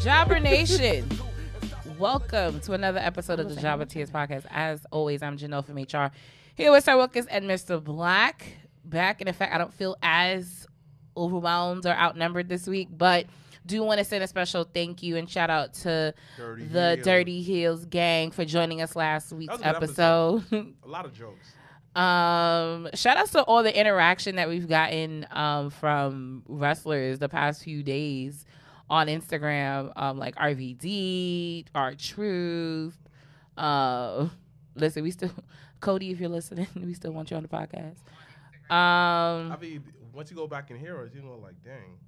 Jobber Nation, welcome to another episode of the Jobber Tears podcast. As always, I'm Janelle from HR, here with Sir Wilkins and Mr. Black. Back, and in fact, I don't feel as overwhelmed or outnumbered this week, but do want to send a special thank you and shout out to Dirty Heels gang for joining us last week's episode. A lot of jokes. Shout out to all the interaction that we've gotten from wrestlers the past few days on Instagram, like RVD, R-Truth. Listen, we still, Cody, if you're listening, we still want you on the podcast. I mean, once you go back and hear us, you know, like, dang.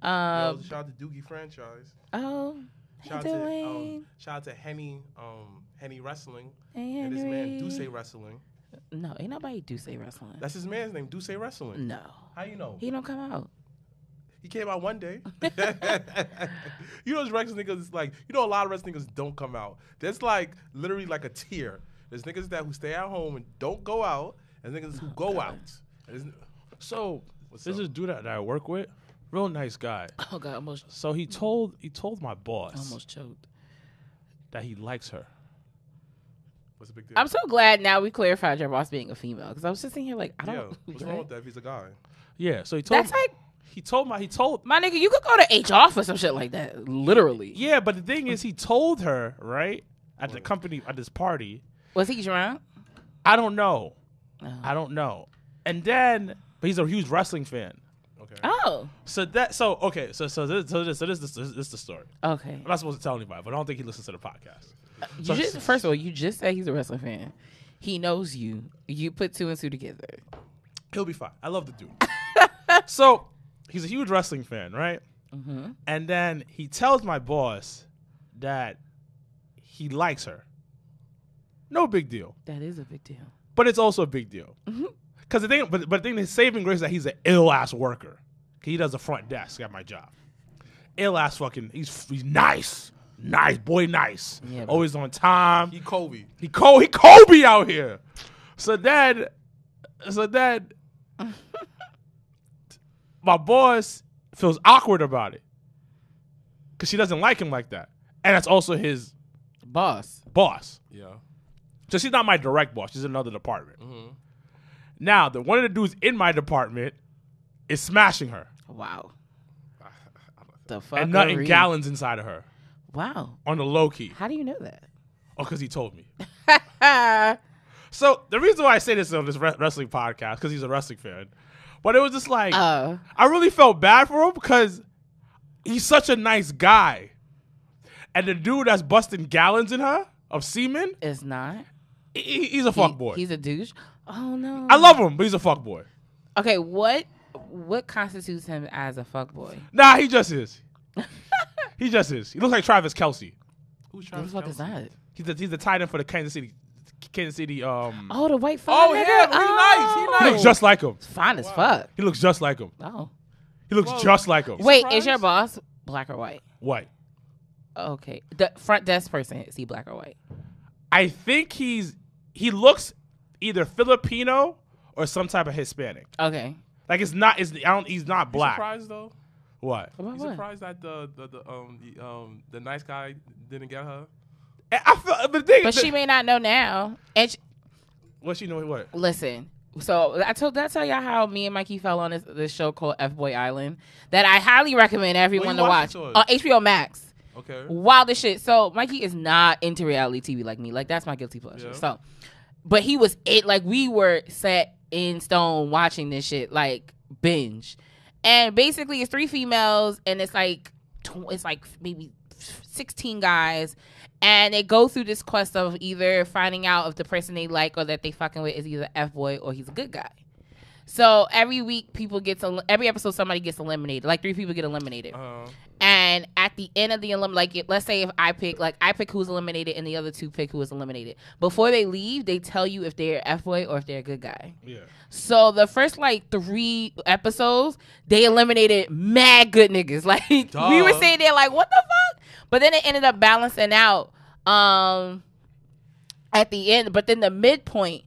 Shout out to Doogie Franchise. Oh, shout out to Henny Wrestling. Hey, and this man Duce Wrestling. No, ain't nobody Duce Wrestling. That's his man's name, Duce Wrestling. No. How you know? He don't come out. He came out one day. You know, those wrestling niggas, like, you know, a lot of wrestling niggas don't come out. There's like literally like a tier. There's niggas who stay at home and don't go out, and niggas who go out. So this is a dude that I work with. Real nice guy. Oh God, almost. So he told my boss Almost choked. that he likes her. What's the big deal? I'm so glad now we clarified your boss being a female, because I was just sitting here like, I don't. Yeah, what's wrong with that if he's a guy? Yeah. So he told. That's like. He told my nigga, you could go to HR for some shit like that, literally. Yeah, but the thing is, he told her right at the company at this party. Was he drunk? I don't know. Oh. I don't know. And then, but he's a huge wrestling fan. Okay. Oh. So this is the story. Okay. I'm not supposed to tell anybody, but I don't think he listens to the podcast. First of all, you just said he's a wrestling fan. He knows you. You put two and two together. He'll be fine. I love the dude. So he's a huge wrestling fan, right? Mm-hmm. And then he tells my boss that he likes her. No big deal. That is a big deal. But it's also a big deal. Because the thing, but the thing, his saving grace is that he's an ill ass worker. He does the front desk at my job. Ill ass fucking. He's nice boy, nice. Yeah, always on time. He Kobe. He Kobe out here. So then, my boss feels awkward about it because she doesn't like him like that, and that's also his boss. Yeah. So she's not my direct boss. She's in another department. Mm-hmm. Now, one of the dudes in my department is smashing her. Wow. The fuck. And nutting gallons inside of her. Wow. On the low key. How do you know that? Oh, because he told me. So the reason why I say this on this wrestling podcast, because he's a wrestling fan, but it was just like, I really felt bad for him because he's such a nice guy. And the dude that's busting gallons in her of semen is not. He's a fuckboy. He's a douche. Oh no. I love him, but he's a fuckboy. Okay, what constitutes him as a fuckboy? Nah, he just is. He just is. He looks like Travis Kelce. Who's Travis What the fuck Kelce? is that? He's the tight end for the Kansas City. Oh, the white fuck. Oh yeah, he's nice. He nice. He looks just like him. Fine as fuck. He looks just like him. Oh. He looks just like him. Wait, is your boss black or white? White. Okay. The front desk person, is he black or white? I think he looks either Filipino or some type of Hispanic. Okay. Like he's not black. Surprised though? What? You surprised that the nice guy didn't get her? I feel the thing. But she may not know now. And what she know? What? Listen. So did I tell y'all how me and Mikey fell on this show called F-Boy Island that I highly recommend everyone to watch on HBO Max. Okay. Wild as shit. So Mikey is not into reality TV like me. Like that's my guilty pleasure. Yeah. So, but he was like we were set in stone watching this shit like binge, and basically it's 3 females and it's like maybe 16 guys. And they go through this quest of either finding out if the person they like or that they fucking with is either F-boy or he's a good guy. So every week, every episode, somebody gets eliminated. Like 3 people get eliminated. And at the end of the let's say if I pick who's eliminated and the other 2 pick who is eliminated. Before they leave, they tell you if they're F-boy or if they're a good guy. Yeah. So the first 3 episodes, they eliminated mad good niggas. Like we were sitting there like, what the fuck? But then it ended up balancing out at the end. But then the midpoint,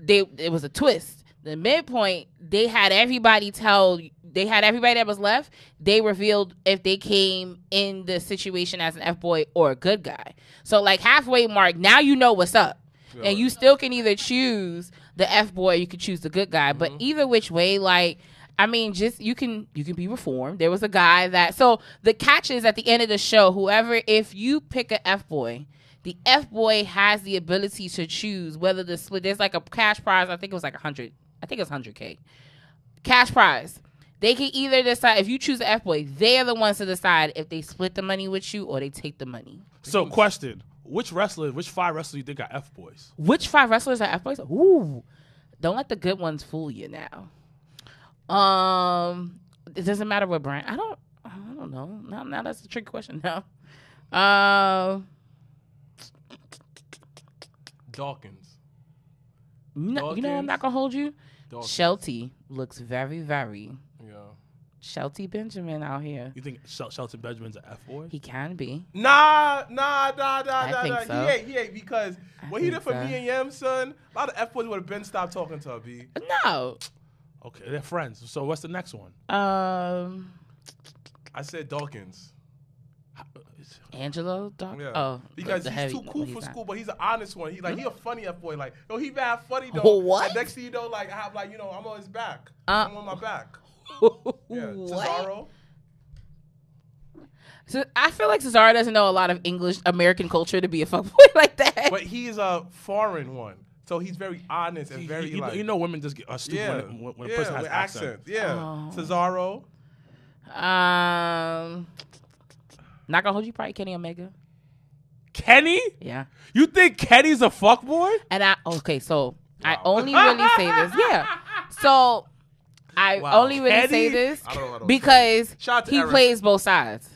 it was a twist. The midpoint, they had everybody that was left, they revealed if they came in the situation as an F-boy or a good guy. So, like, halfway mark, now you know what's up. Yeah. And you still can either choose the F-boy or you can choose the good guy. Mm-hmm. But either which way, like, I mean, just you can be reformed. There was a guy that... So, the catch is at the end of the show, if you pick an F-boy... The F-boy has the ability to choose whether the split... There's like a cash prize. I think it was like 100. I think it was 100K. Cash prize. They can either decide... If you choose the F-boy, they are the ones to decide if they split the money with you or they take the money. So, question. Which 5 wrestlers you think are F-boys? Which 5 wrestlers are F-boys? Ooh. Don't let the good ones fool you now. It doesn't matter what brand. I don't know. Now that's a tricky question now. Dawkins. No, you know I'm not gonna hold you. Dawkins. Shelty looks very, very. Yeah. Shelty Benjamin out here. You think Shelton Benjamin's an F-boy? He can be. Nah. I think so. He ain't because what he did for me and Yam, son, a lot of F-boys would have been stopped talking to her, B. No. Okay, they're friends. So what's the next one? I said Dawkins. Angelo? Yeah. Oh, because he's too cool for school, but he's an honest one. He a funny F-boy. Like, yo, he bad funny though. What? And next thing you know, like, I have I'm on his back. I'm on my back. Yeah. Cesaro. So I feel like Cesaro doesn't know a lot of English American culture to be a fuckboy like that. But he's a foreign one. So he's very honest and very women just get stupid when a person has accent. Yeah. Oh. Cesaro. Not gonna hold you, probably Kenny Omega. Kenny? Yeah. You think Kenny's a fuckboy? And I only really say this. Yeah. So I only really say this because he plays both sides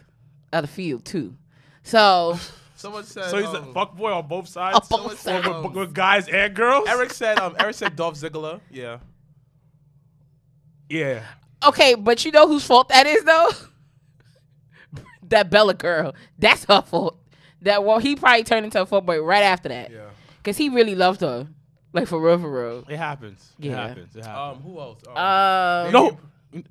of the field too. So someone said so he's a fuckboy on both sides? On both sides. With guys and girls? Eric said Dolph Ziggler. Yeah. Yeah. Okay, but you know whose fault that is though? That Bella girl. That's her fault. He probably turned into a fuckboy right after that. Yeah. Because he really loved her. Like, for real. It happens. Yeah. It happens. Who else?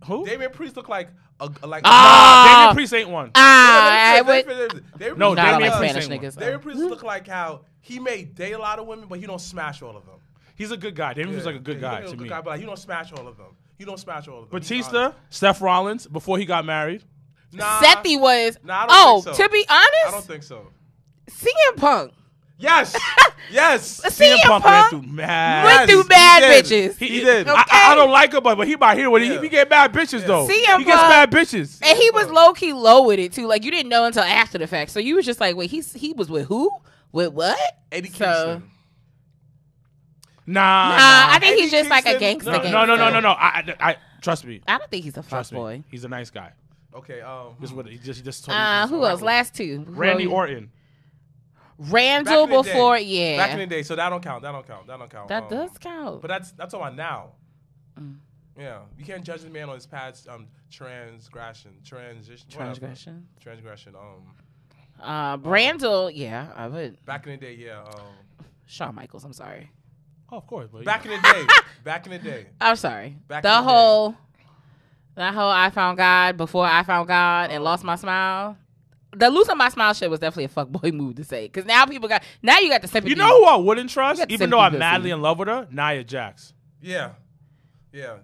Who? Damian Priest look like Damian Priest ain't one. Damian Priest niggas. Damian Priest look like how he may date a lot of women, but he don't smash all of them. He's a good guy. Damian Priest like a good guy to me. But he don't smash all of them. Batista, Seth Rollins, before he got married. Nah. Sethy was. Nah, I don't think so. To be honest, I don't think so. CM Punk. Yes. CM Punk went through mad bitches. He did. Okay. I don't like him, but he might hear what he get mad bitches though. CM he gets mad bitches, and he was low key low with it too. Like you didn't know until after the fact, so you was just like, wait, he was with who? With what? Eddie Kingston. Nah. I think he's just like a gangster. No. I trust me. I don't think he's a fuckboy. He's a nice guy. Okay. He just told me. Who else? Last two. Randy Orton. Randall before, yeah. Back in the day, so that don't count. That does count. But that's all about now. Yeah, you can't judge a man on his past transgression. Randall, yeah, I would. Back in the day, yeah. Shawn Michaels, I'm sorry. Oh, of course. Back in the day. I'm sorry. That whole I found God before I found God and lost my smile. The losing my smile shit was definitely a fuckboy move to say. Because now you got the sympathy. You know who I wouldn't trust? Even though I'm madly in love with her? Nia Jax. Yeah.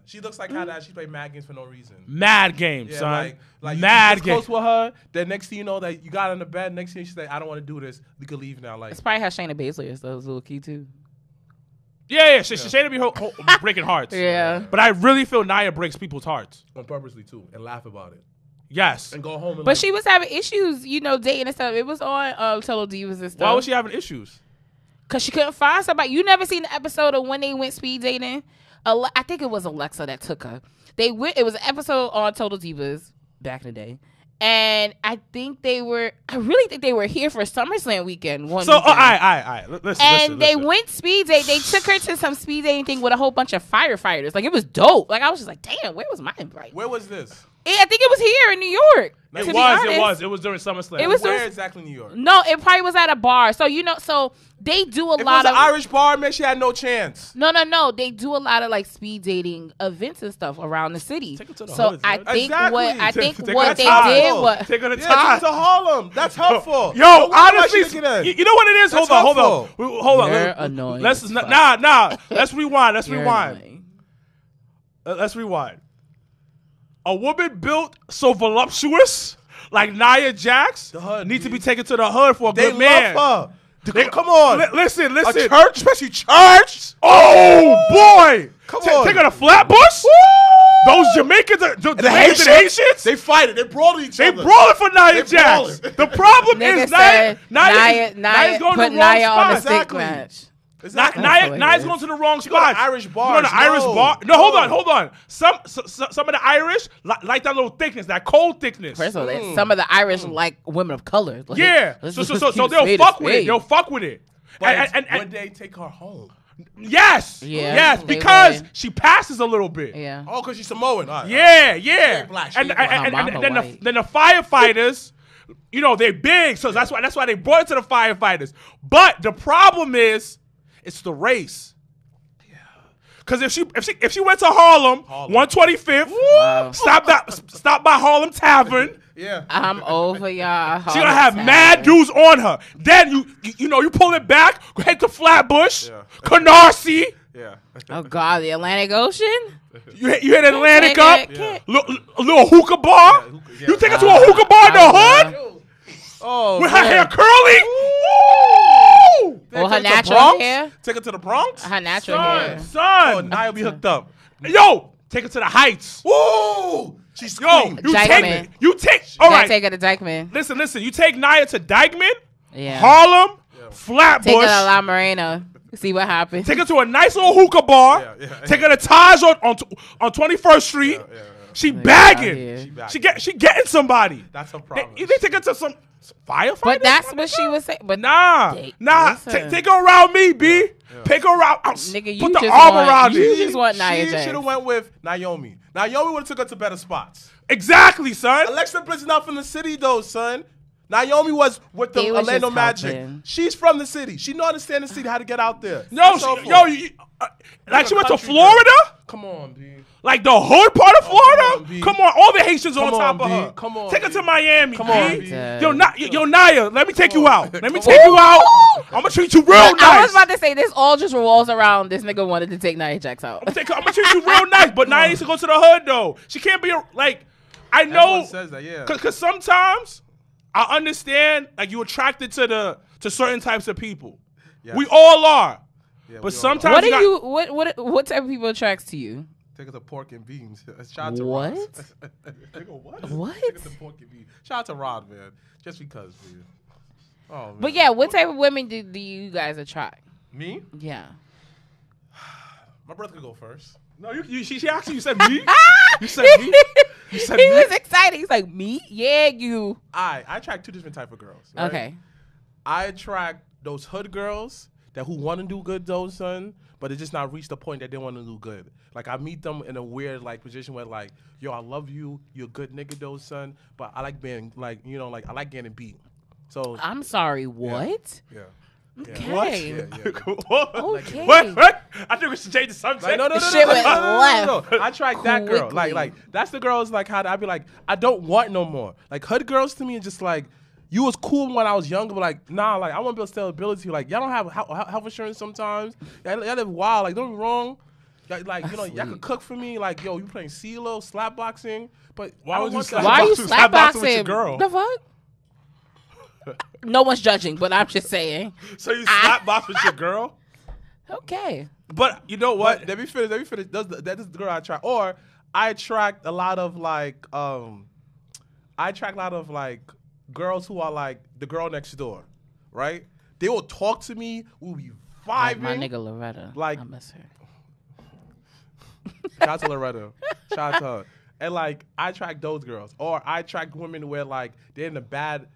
She looks like how that she played mad games for no reason. Mad games, son. Like mad you close with her, then next thing you know that you got in the bed, next thing she's like, I don't want to do this. We could leave now. Like, it's probably how Shayna Baszler is, though. It's a little key, too. Yeah. Shayna be breaking hearts. Yeah. But I really feel Nia breaks people's hearts. On purposely, too, and laugh about it. Yes. And go home. And but she was having issues, dating and stuff. It was on Total Divas and stuff. Why was she having issues? Because she couldn't find somebody. You never seen the episode of when they went speed dating? I think it was Alexa that took her. It was an episode on Total Divas back in the day. And I really think they were here for SummerSlam weekend. All right. Listen. They went speed date. They took her to some speed dating thing with a whole bunch of firefighters. Like, it was dope. Like, I was just like, damn, where was my invite? Where was this? I think it was here in New York. It was during SummerSlam. It was where exactly in New York? No, it probably was at a bar. So so they do a lot of. If it was an Irish bar, man, she had no chance. No. They do a lot of like speed dating events and stuff around the city. Take her to the so hoods, I man. think Exactly. what they did was take her to Take her to Harlem. That's helpful. Yo, honestly, you know what it is? That's Hold on. You're annoying. Let's rewind. Let's rewind. A woman built so voluptuous like Nia Jax needs to be taken to the hood for a good man. They love her. Come on. Listen. A church, especially church. Oh, boy. Come on. Take her to Flatbush. Those Jamaicans, the Haitians, they fight it. They brawl each other. They brawling for Nia Jax. The problem is Nia's going to the wrong spot. Stick match. Exactly. Nia's going to the wrong spot. Irish bar. You go to Irish bar? No, hold on. Some of the Irish like that little thickness, that cold thickness. First of all, some of the Irish like women of color. Like, yeah. So they'll fuck with it. They'll fuck with it. And would they take her home? Yes. Yeah. Yes, because she passes a little bit. Yeah. Oh, because she's Samoan. Right. Yeah. Black. And then the firefighters, they're big, so that's why they brought it to the firefighters. But the problem is, it's the race. Yeah. Because if she went to Harlem. 125th, stop by Harlem Tavern. Yeah. I'm over y'all. She gonna have mad dudes on her. Then you pull it back, go head to Flatbush, Canarsie. Yeah. Oh God, the Atlantic Ocean. You hit Atlantic up. A little hookah bar. Yeah. You take her to a hookah bar in the hood. Oh, with her hair curly. Or her natural hair. Take her to the Bronx. Her natural hair. Son. Oh, Nia will be hooked up. Yo, take her to the Heights. Woo! She's queen. You take. All right. Take her to Dykeman. Listen. You take Nia to Dykeman, yeah. Harlem, Flatbush. Take her to La Morena. See what happens. Take her to a nice little hookah bar. Take her to Taj on 21st Street. She bagging. She getting somebody. That's her problem. They take her to some firefighters. But that's what she was saying. But nah. Take her around me, B. Take her around. Nigga, put the arm around you. it. You just want Nia Jax. She should have went with Naomi. Naomi would have took her to better spots. Exactly, son. Alexa Bliss is not from the city, though, son. Naomi was with the Orlando Magic. She's from the city. She know understand the city, how to get out there. No, like she went to Florida? Come on, B. Like the hood part of Florida? Come on, all the Haitians on top of B. her. Come on, take her to Miami, Come on, B. B. Yo, Nia, let me take you out. Let me take you out. I'm gonna treat you real nice. I was about to say this all just revolves around this nigga wanted to take Nia Jax out. I'm gonna treat you real nice, but Nia needs to go to the hood though. She can't be I know. Everyone says that, yeah. Cause sometimes I understand you're attracted to certain types of people. Yes. We all are. Yeah, but sometimes what type of people attracts to you? Take it to pork and beans. Shout out to what? Rod. What? Take it to pork and beans. Shout out to Rod, man. Just because, man. Oh, man. But yeah, what type of women do you guys attract? Me? Yeah. My brother could go first. No, she actually said me. You said me. You said he me. was excited. He's like, me? Yeah, you. I attract two different type of girls. Right? Okay. I attract those hood girls who want to do good though, son, but it just not reached the point that they want to do good. Like I meet them in a weird position where yo, I love you, you're a good nigga though, son, but I like being I like getting beat. So I'm sorry, what? Yeah. Okay. What? Okay. What? I think we should change the subject. No. Shit went left. I attract that girl. Like that's the girls how I'd be like, I don't want no more. Like hood girls to me are just you was cool when I was younger, but nah, I want to build stability. Y'all don't have health insurance sometimes. Y'all live wild. Don't get me wrong. Y'all could cook for me. Yo, you playing CeeLo, slap boxing, but why are you slap boxing with your girl? The fuck? No one's judging, but I'm just saying. So you slap box with your girl? Okay. But you know what? Let me finish. That is the girl I attract. Or I attract a lot of girls who are the girl next door, right? They will talk to me. We'll be vibing. My nigga Loretta. I miss her. Shout out to Loretta. Shout out to her. And I attract those girls. Or I attract women where they're in a bad,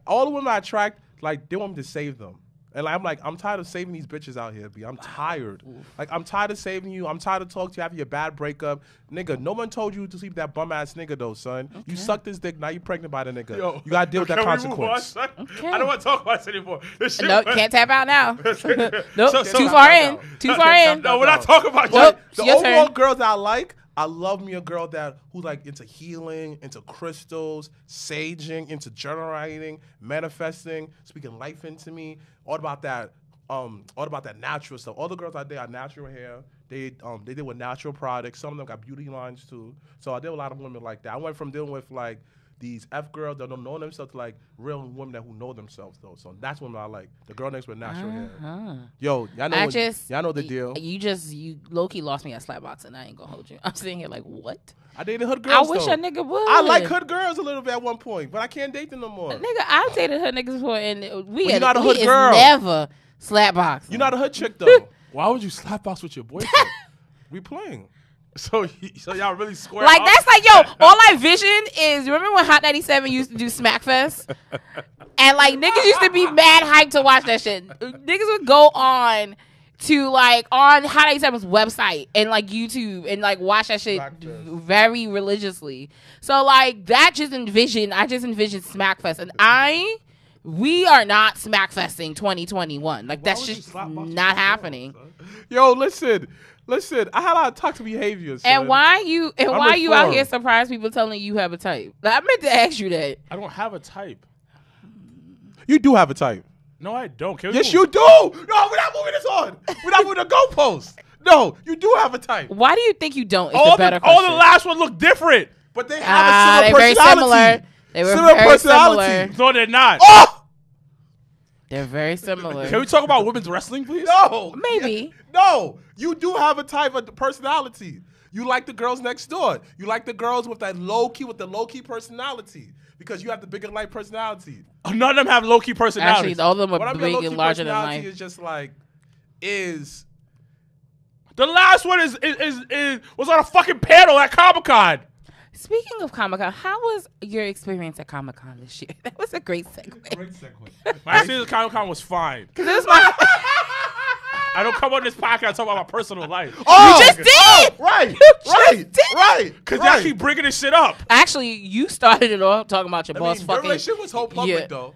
all the women I attract, they want me to save them. And like, I'm tired of saving these bitches out here, B. I'm tired. Like, I'm tired of saving you. I'm tired of talking to you, having your bad breakup. Nigga, no one told you to sleep with that bum-ass nigga, though, son. Okay. You sucked his dick, now you pregnant by the nigga. Yo, you got to deal with that consequence. Okay. I don't want to talk about this anymore. No, can't tap out now. Nope, too far in. Too far in. No, we're not talking about you. The overall girls that I like, I love me a girl who's like into healing, into crystals, saging, into journal writing, manifesting, speaking life into me. All about that natural stuff. All the girls I date are natural hair. They deal with natural products. Some of them got beauty lines too. So I deal with a lot of women like that. I went from dealing with like these F girls that don't know themselves to like real women who know themselves though. So that's women I like. The girl next with natural hair. Yo, y'all know the deal. You low-key lost me at Slapboxing. I ain't gonna hold you. I'm sitting here like, what? I dated hood girls. I wish a nigga would. I like hood girls a little bit at one point, but I can't date them no more. Nigga, I've dated hood niggas before, and you're not a hood girl. Never slapboxing. You're not a hood chick though. Why would you slapbox with your boyfriend? We playing. So y'all really square like up? That's like, yo, all I vision is, remember when Hot 97 used to do Smackfest? And like niggas used to be mad hyped to watch that shit. Niggas would go on to like on Hot 97's website and like YouTube and like watch that shit very religiously. So like I just envisioned Smackfest, and we are not Smackfesting 2021. Like that's just not happening. Yo, listen, I had a lot of toxic behaviors. And why you out here surprise people telling you have a type? I meant to ask you that. I don't have a type. You do have a type. No, I don't. Yes, you do. No, we're not moving this on. We're not moving the goalposts. No, you do have a type. Why do you think you don't? All the last ones look different, but they have a similar personality. They were very similar. No, they're not. Oh! They're very similar. Can we talk about women's wrestling, please? No. Maybe. No. You do have a type of personality. You like the girls next door. You like the girls with the low key personality. Because you have the bigger life personality. None of them have low key personality. Actually, all of them are big and larger than life. Is just like the last one was on a fucking panel at Comic-Con. Speaking of Comic-Con, how was your experience at Comic-Con this year? That was a great segue. My experience at Comic-Con was fine. Because it was my... I don't come on this podcast and talk about my personal life. Oh, you just did! Oh, right. Right. Because y'all keep bringing this shit up. Actually, you started it all talking about your boss fucking... Your relationship was whole public, though.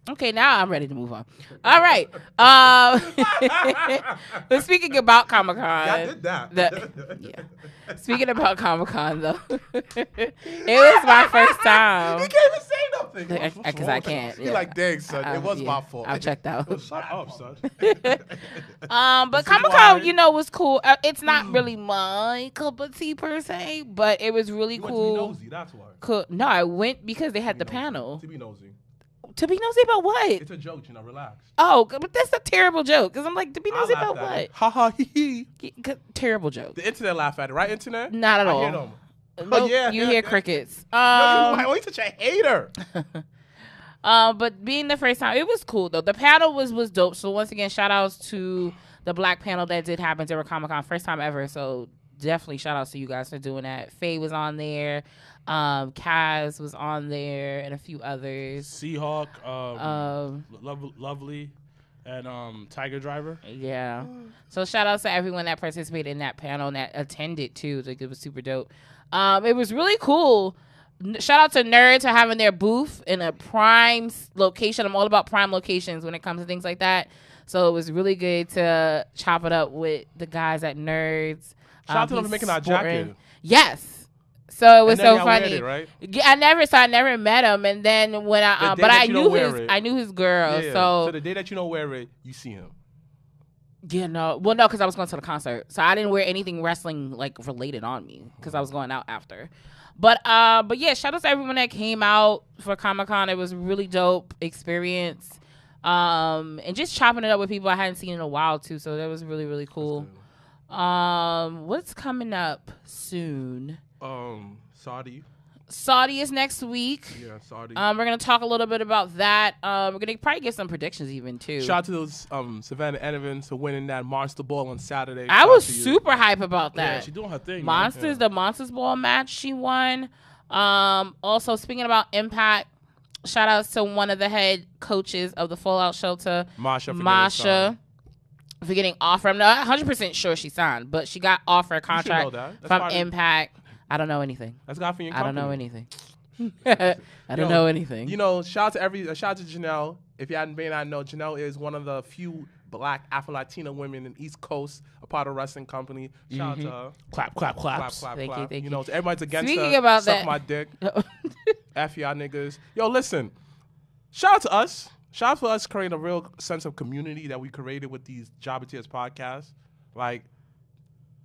Okay, now I'm ready to move on. All right. But speaking about Comic-Con... Yeah, I did that. Yeah. Speaking about Comic-Con, though, it was my first time. You can't even say nothing. Because I can't. You're like, dang, son, it was my fault. I checked out. Shut up, son. But Comic-Con, was cool. It's not really my cup of tea per se, but it was really cool. You went to be nosy, that's why. Cool. No, I went because they had the panel. To be nosy. To be nosy about what? It's a joke, relax. Oh, but that's a terrible joke. Because I'm like, to be nosy about what? Ha ha hee hee. Terrible joke. The internet laugh at it, right, internet? Not at all. I hear them. Nope, you hear crickets. You're such a hater. But being the first time, it was cool, though. The panel was dope. So once again, shout outs to the black panel that did happen to Comic-Con. First time ever. So definitely shout outs to you guys for doing that. Faye was on there. Kaz was on there and a few others. Seahawk, Lovely, and Tiger Driver. Yeah. So shout out to everyone that participated in that panel and that attended too. Like, it was super dope. It was really cool. Shout out to Nerds for having their booth in a prime location. I'm all about prime locations when it comes to things like that. So it was really good to chop it up with the guys at Nerds. Shout out to them for making our jacket. Yes. So it was so funny. Right? Yeah, I never met him, and then when I knew his girl. Yeah. So the day that you don't wear it, you see him. Yeah, no, because I was going to the concert, so I didn't wear anything wrestling like related on me because I was going out after. But yeah, shout out to everyone that came out for Comic-Con. It was a really dope experience, and just chopping it up with people I hadn't seen in a while too. So that was really, really cool. What's coming up soon? Saudi is next week. Yeah, Saudi. We're gonna talk a little bit about that. We're gonna probably get some predictions even too. Shout out to those Savannah Evans for winning that Monster Ball on Saturday. I was super hype about that. Yeah, she's doing her thing. The Monsters Ball match she won. Also, speaking about Impact, shout outs to one of the head coaches of the Fallout Shelter, Masha, for getting offered. I'm not 100% sure she signed, but she got offered a contract from Impact. I don't know anything. That's God for your I company. don't know anything. I don't know anything. You know, shout out to Janelle. If you may not know, Janelle is one of the few Black Afro-Latina women in East Coast, a part of wrestling company. Shout out to her. Clap, clap, claps. Thank you. You know, everybody's against Speaking her. about Suck that. my dick. F y'all niggas. Yo, listen. Shout out to us. Shout out to us creating a real sense of community that we created with these Jabba Tears podcasts. Like,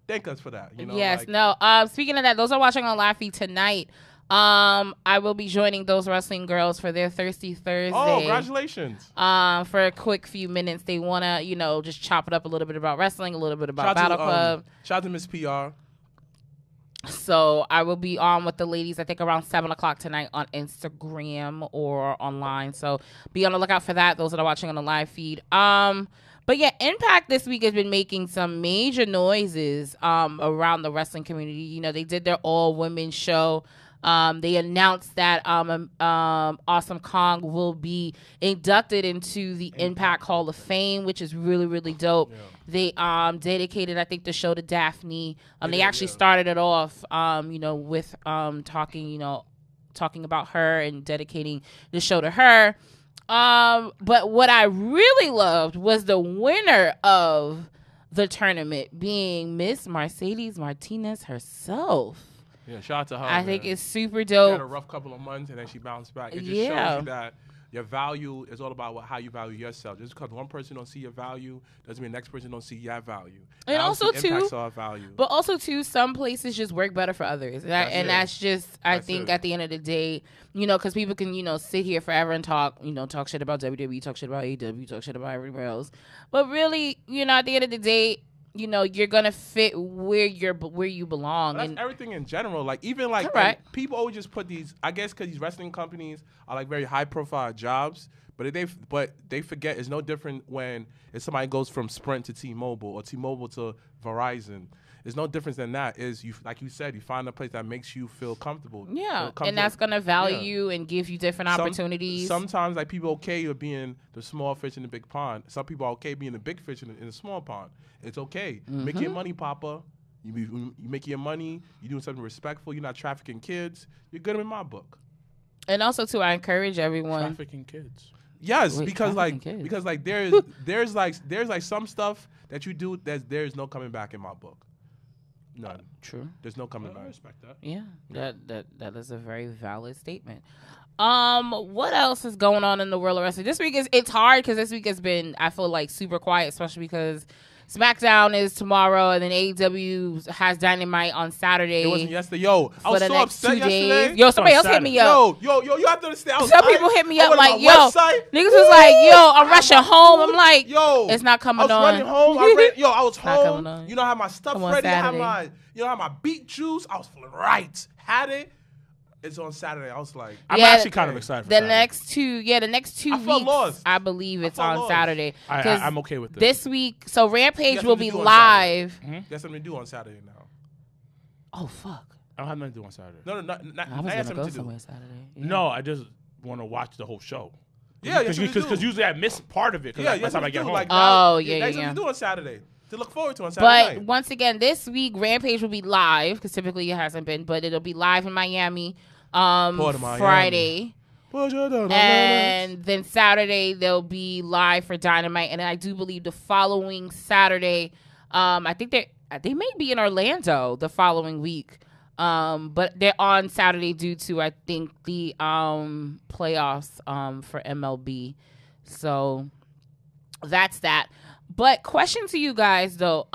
thank us for that. You know, yes. like, No. Speaking of that, those are watching on Live Feed tonight. I will be joining those wrestling girls for their Thirsty Thursday. Oh, congratulations. For a quick few minutes. They want to, you know, just chop it up a little bit about wrestling, a little bit about Battle Club. Shout out to Miss PR. So I will be on with the ladies, I think around 7 o'clock tonight on Instagram or online. So be on the lookout for that. Those that are watching on the live feed. But yeah, Impact this week has been making some major noises around the wrestling community. You know, they did their all-women show. They announced that Awesome Kong will be inducted into the Impact Hall of Fame, which is really, really dope. Yeah. They dedicated, I think, the show to Daphne. They actually started it off, you know, with talking about her and dedicating the show to her. But what I really loved was the winner of the tournament being Miss Mercedes Martinez herself. Yeah, shout out to her. I think it's super dope. She had a rough couple of months, and then she bounced back. It just shows you that your value is all about how you value yourself. Just because one person don't see your value doesn't mean the next person don't see your value. And also, too, value. But also, too, some places just work better for others. That's just, I think, at the end of the day, you know, because people can, you know, sit here forever and talk shit about WWE, talk shit about AEW, talk shit about everywhere else. But really, you know, at the end of the day, you know, you're gonna fit where you belong. Well, that's everything in general. Like even like people always just put these. I guess because these wrestling companies are like very high profile jobs, but they forget it's no different when if somebody goes from Sprint to T-Mobile or T-Mobile to Verizon. There's no difference than that. Is you like you said, you find a place that makes you feel comfortable. Yeah, and that's gonna value you and give you different opportunities. Sometimes like people okay with being the small fish in the big pond. Some people are okay being the big fish in the small pond. It's okay. Make your money, Papa. You make your money. You're doing something respectful. You're not trafficking kids. You're good in my book. And also too, I encourage everyone. Trafficking kids. Yes, because there's like some stuff that you do that there's no coming back in my book. None. True. There's no coming back. I respect that. Yeah, that is a very valid statement. What else is going on in the world of wrestling? This week it's hard because this week has been, I feel like, super quiet, especially because SmackDown is tomorrow, and then AEW has Dynamite on Saturday. It wasn't yesterday. Yo, I was so upset yesterday. Yo, somebody else hit me up. Yo, you have to understand. Some people hit me up like, yo, niggas was like, yo, I'm rushing home. I'm like, yo, it's not coming on. I was running home. I was home. You know, I had my stuff ready. I had my beet juice. I was feeling right. Had it. It's on Saturday. I was like, I'm actually kind of excited for the next two weeks, lost. I believe it's on Saturday. I'm okay with this week. So Rampage will be live. That's something to do on Saturday now. Oh, fuck. I don't have nothing to do on Saturday. No, I was going to go somewhere Saturday. Yeah. No, I just want to watch the whole show. Yeah, because usually I miss part of it. By the time I get home. Like, yeah. That's what we do on Saturday. To look forward to on Saturday night. Once again, this week Rampage will be live because typically it hasn't been, but it'll be live in Miami Friday. And then Saturday they'll be live for Dynamite, and I do believe the following Saturday, I think they may be in Orlando the following week. But they're on Saturday due to, I think, the playoffs for MLB. So that's that. But question to you guys though,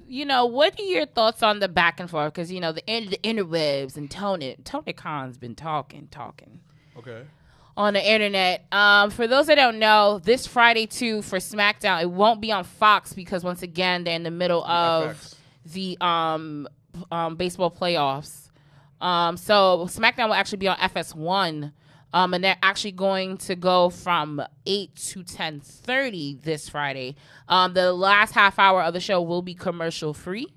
you know, what are your thoughts on the back and forth? Because, you know, the interwebs and Tony Khan's been talking. Okay. On the internet. For those that don't know, this Friday too for SmackDown, it won't be on Fox because once again they're in the middle of the baseball playoffs. So SmackDown will actually be on FS1. And they're actually going to go from 8 to 10:30 this Friday. The last half hour of the show will be commercial free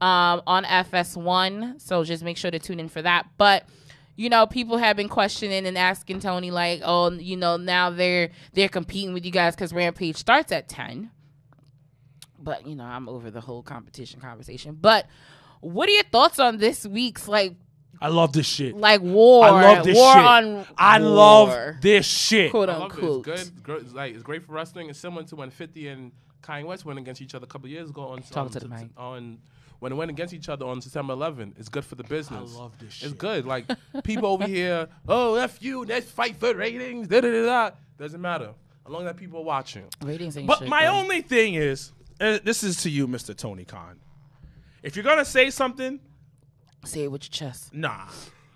on FS1. So just make sure to tune in for that. But, you know, people have been questioning and asking Tony like, oh, you know, now they're competing with you guys because Rampage starts at 10. But, you know, I'm over the whole competition conversation. But what are your thoughts on this week's, like, I love this shit. Like war. I love this war shit. On I war. love this shit. Quote I love unquote. it. It's good. It's great for wrestling. It's similar to when 50 and Kanye West went against each other a couple of years ago when they went against each other on September 11th. It's good for the business. I love this shit. It's good. Like, people over here, oh, F you, let's fight for ratings, da-da-da-da. Doesn't matter. As long as that people are watching. Ratings ain't But shit, my though. only thing is, and this is to you, Mr. Tony Khan. If you're going to say something, say it with your chest. nah,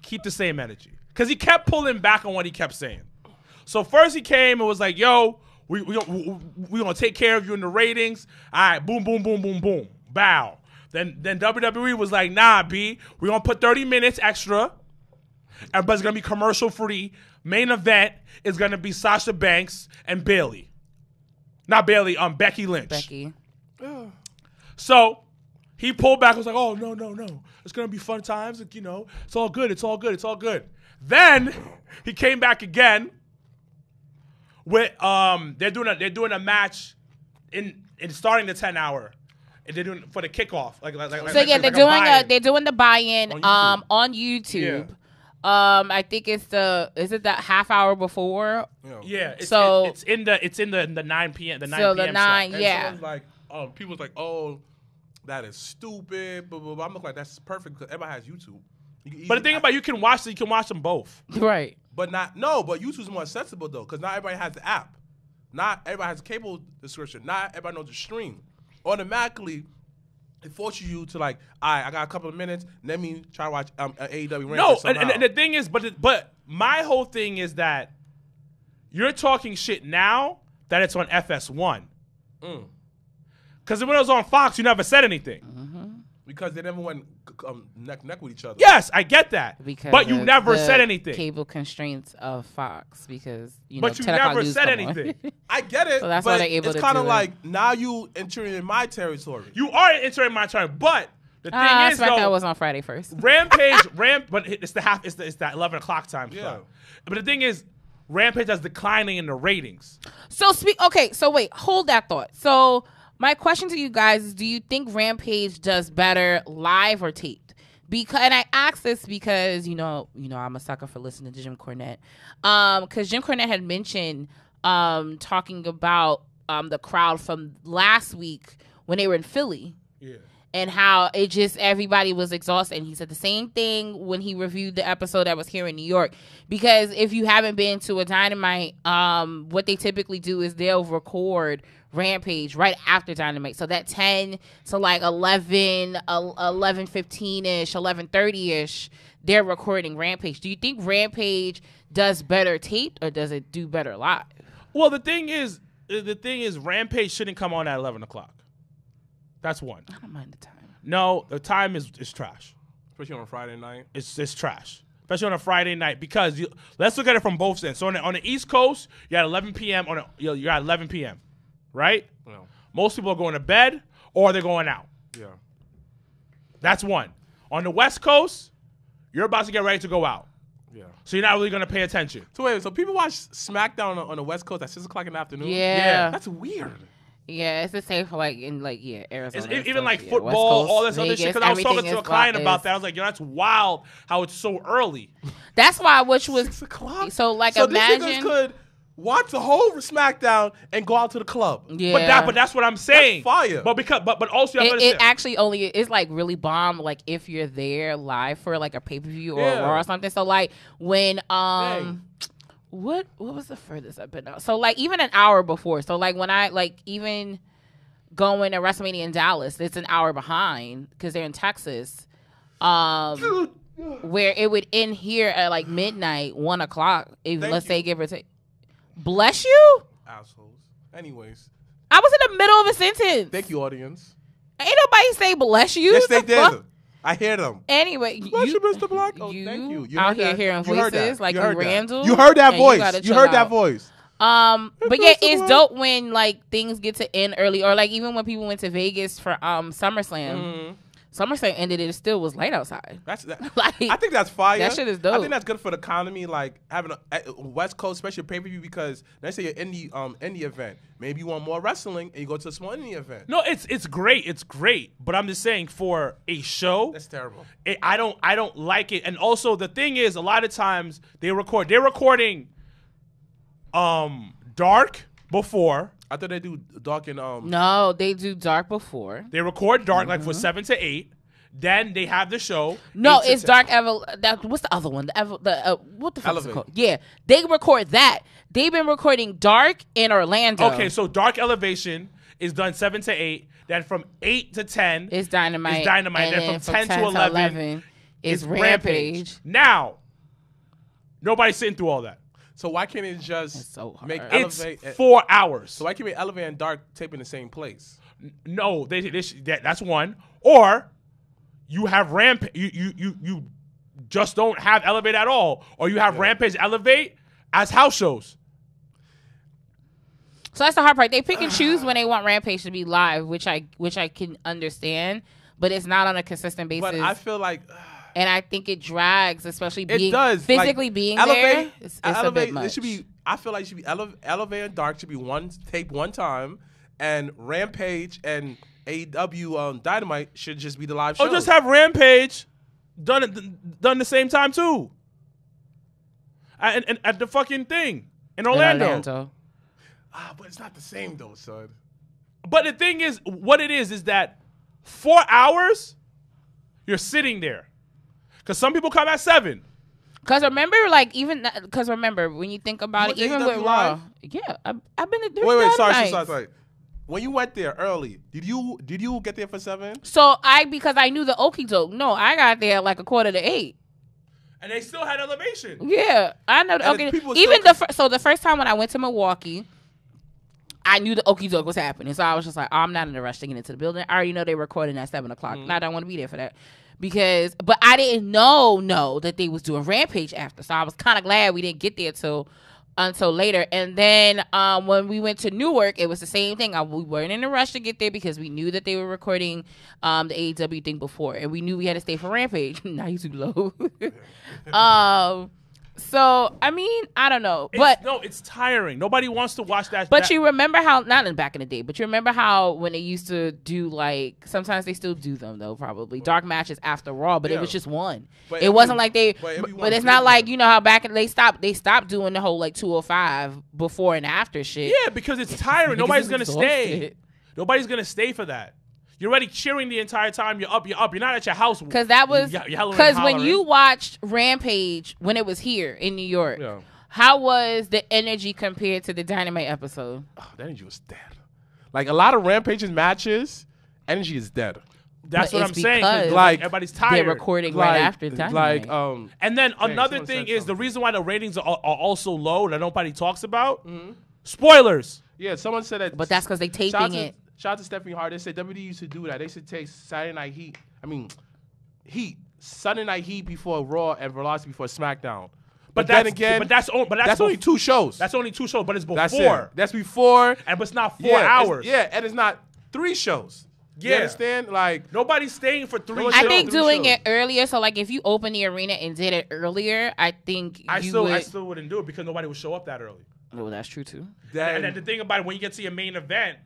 keep the same energy. Because he kept pulling back on what he kept saying. So first he came and was like, yo, we gonna take care of you in the ratings. All right, boom, boom, boom, boom, boom. Bow. Then WWE was like, nah, B, we're gonna put 30 minutes extra. Everybody's gonna be commercial free. Main event is gonna be Sasha Banks and Bayley. Not Bayley, Becky Lynch. Becky. So he pulled back and was like, oh, no. It's gonna be fun times. You know, it's all good. Then he came back again with they're doing a match in starting the 10 hour. And they're doing for the kickoff. They're doing the buy-in on YouTube. Yeah. I think is it that half hour before? Yeah. It's in the 9 p.m. The 9 so p.m. the 9, slot. yeah. Like, people's like, oh, that is stupid. Blah, blah, blah. I'm like, that's perfect because everybody has YouTube. But the thing about you can watch them both. Right. But but YouTube's more accessible though, because not everybody has the app. Not everybody has cable subscription. Not everybody knows the stream. Automatically, it forces you to like, all right, I got a couple of minutes. Let me try to watch AEW. No, and the thing is, but my whole thing is that you're talking shit now that it's on FS1. Because when it was on Fox, you never said anything. Because they never went neck with each other. Yes, I get that. Because but you never said anything. Cable constraints of Fox, because but you never said anything. I get it. So that's but why they're able it's to kind of do like now you entering in my territory. You are entering my territory, but the thing is, SmackDown was on Friday first. Rampage, but it's that 11 o'clock time. Yeah. But the thing is, Rampage is declining in the ratings. So wait, hold that thought. So my question to you guys is, do you think Rampage does better live or taped? And I ask this because, you know, I'm a sucker for listening to Jim Cornette. Because Jim Cornette had mentioned talking about the crowd from last week when they were in Philly. Yeah. And how it just, everybody was exhausted. And he said the same thing when he reviewed the episode that was here in New York. Because if you haven't been to a Dynamite, what they typically do is they'll record Rampage right after Dynamite. So that 10 to like 11, 11:15-ish, 11:30-ish, they're recording Rampage. Do you think Rampage does better taped or does it do better live? Well, the thing is Rampage shouldn't come on at 11 o'clock. That's one. I don't mind the time. No, the time is trash. Especially on a Friday night. It's trash. Especially on a Friday night, because let's look at it from both ends. So on the East Coast, you're at 11 p.m. You're at 11 p.m. Right? Yeah. Most people are going to bed or they're going out. Yeah. That's one. On the West Coast, you're about to get ready to go out. Yeah. So you're not really going to pay attention. So wait, so people watch SmackDown on the West Coast at 6 o'clock in the afternoon? Yeah. That's weird. Yeah, it's the same for Arizona. It's even like football, all this other shit. Because I was talking to a client about that. I was like, that's wild how it's so early. That's why, which was 6 o'clock. So imagine these niggas could watch the whole SmackDown and go out to the club. Yeah, but that's what I'm saying. That's fire. But also you have to it actually only is like really bomb. Like if you're there live for like a pay-per-view or a Raw or something. So like when what was the furthest I've been out? So like even an hour before. So like when I like even going to WrestleMania in Dallas, it's an hour behind because they're in Texas. Where it would end here at like midnight, 1 o'clock. Let's say give or take. Bless you? Assholes. Anyways. I was in the middle of a sentence. Thank you, audience. Ain't nobody say bless you. Yes, they did. I hear them. Anyway, bless you, Mr. Black. Oh, thank you. You out here hearing voices like you Randall. You heard that voice. You heard that voice. But yeah, it's dope when like things get to end early, or like even when people went to Vegas for SummerSlam. SummerSlam ended, it still was light outside. That's that. Like, I think that's fire. that shit is dope. I think that's good for the economy, like having a West Coast special pay per view, because let's say you're indie event, maybe you want more wrestling and you go to a small indie event. No, it's great, but I'm just saying for a show, That's terrible. I don't like it. And also the thing is, a lot of times they're recording Dark before. I thought they do Dark and No, they do Dark before. They record Dark like for 7 to 8. Then they have the show. No, 8 to it's 10. Dark what's the other one? What the fuck is it Elevate. called? Yeah, they record that. They've been recording Dark in Orlando. Okay, so Dark Elevation is done 7 to 8. Then from 8 to 10 It's Dynamite. And then from 10 to 11 is Rampage. Now, nobody's sitting through all that. So why can't it just It's so hard. make It's Elevate? 4 hours. So why can't we Elevate and Dark tape in the same place? No, that's one. Or you have Rampage. You just don't have Elevate at all, or you have Rampage Elevate as house shows. So that's the hard part. They pick and choose when they want Rampage to be live, which I can understand, but it's not on a consistent basis. But I feel like and I think it drags, especially it being does physically like, being Elevate, there. It's Elevate, a bit much. It should be. I feel like it should be Elevate and Dark should be taped one time, and Rampage and AEW Dynamite should just be the live show. Or just have Rampage done the same time too. And at the fucking thing in Orlando. But it's not the same though, son. But the thing is, what it is that 4 hours, you're sitting there. Because some people come at 7. Because remember, when you think about it, You even went with to AEW Raw, yeah, I've been at Wait, Dynamite. sorry. When you went there early, did you get there for 7? So because I knew the okie doke. No, I got there like 7:45. And they still had Elevation. Yeah, I know. And Okay, people even still the first time when I went to Milwaukee, I knew the okie doke was happening, so I was just like, I'm not in a rush to get into the building. I already know they're recording at 7 o'clock, and I don't want to be there for that but I didn't know that they was doing Rampage after, so I was kind of glad we didn't get there until later. And then when we went to Newark, it was the same thing. We weren't in a rush to get there because we knew that they were recording the AEW thing before, and we knew we had to stay for Rampage. Now you too low. So I mean, I don't know, it's tiring. Nobody wants to watch that. But you remember how, not in back in the day, but you remember how when they used to do, like, sometimes they still do them though, probably dark matches after Raw, but it was just one. But it wasn't like they, but but it's not like, you know how back in, they stopped doing the whole like 205 before and after shit. Yeah, because it's tiring. Nobody's gonna stay. Nobody's gonna stay for that. You're already cheering the entire time. You're up. You're not at your house. Because when you watched Rampage when it was here in New York, how was the energy compared to the Dynamite episode? Oh, the energy was dead. Like a lot of Rampage's matches, energy is dead. That's what I'm saying. Like everybody's tired. They're recording right after Dynamite. And then another thing is the reason why the ratings are also low that nobody talks about. Spoilers. Yeah, someone said that. But that's because they taping it. Shout out to Stephanie Hart. They said WWE used to do that. They should take Sunday Night Heat before Raw and Velocity before SmackDown. But that's only 2 shows. That's only 2 shows, but it's before. That's before. But it's not 4 hours. And it's not 3 shows. You understand? Like nobody's staying for 3 shows. I think doing it earlier, so like if you open the arena and did it earlier, I think I still wouldn't do it because nobody would show up that early. Well, that's true too. And then the thing about it, when you get to your main event,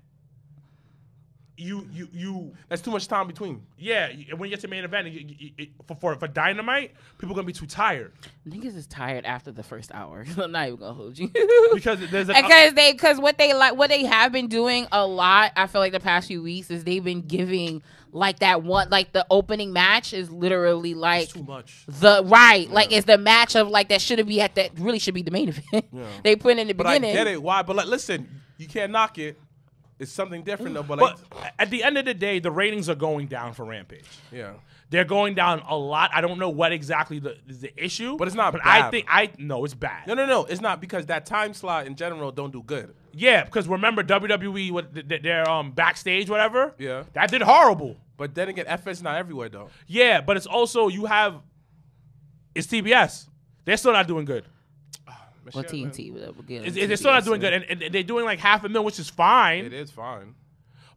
you that's too much time between. Yeah, when you get to main event, for Dynamite, people are gonna be too tired. Niggas is tired after the first hour. I'm not even gonna hold you because what they have been doing a lot. I feel like the past few weeks is they've been giving like that one, like the opening match is literally like it's too much. Like it's the match of like that really should be the main event. Yeah. They put in the beginning. I get it. Why? But like, listen, you can't knock it. It's something different though. But at the end of the day, the ratings are going down for Rampage. Yeah, they're going down a lot. I don't know what exactly is the issue, but it's not. But bad. It's bad. No, it's not because that time slot in general don't do good. Yeah, because remember WWE with their backstage whatever. Yeah, that did horrible. But then again, FS not everywhere though. Yeah, but it's also it's TBS. They're still not doing good. Well, TNT. They're still not doing good, and they're doing like $500,000, which is fine. It is fine,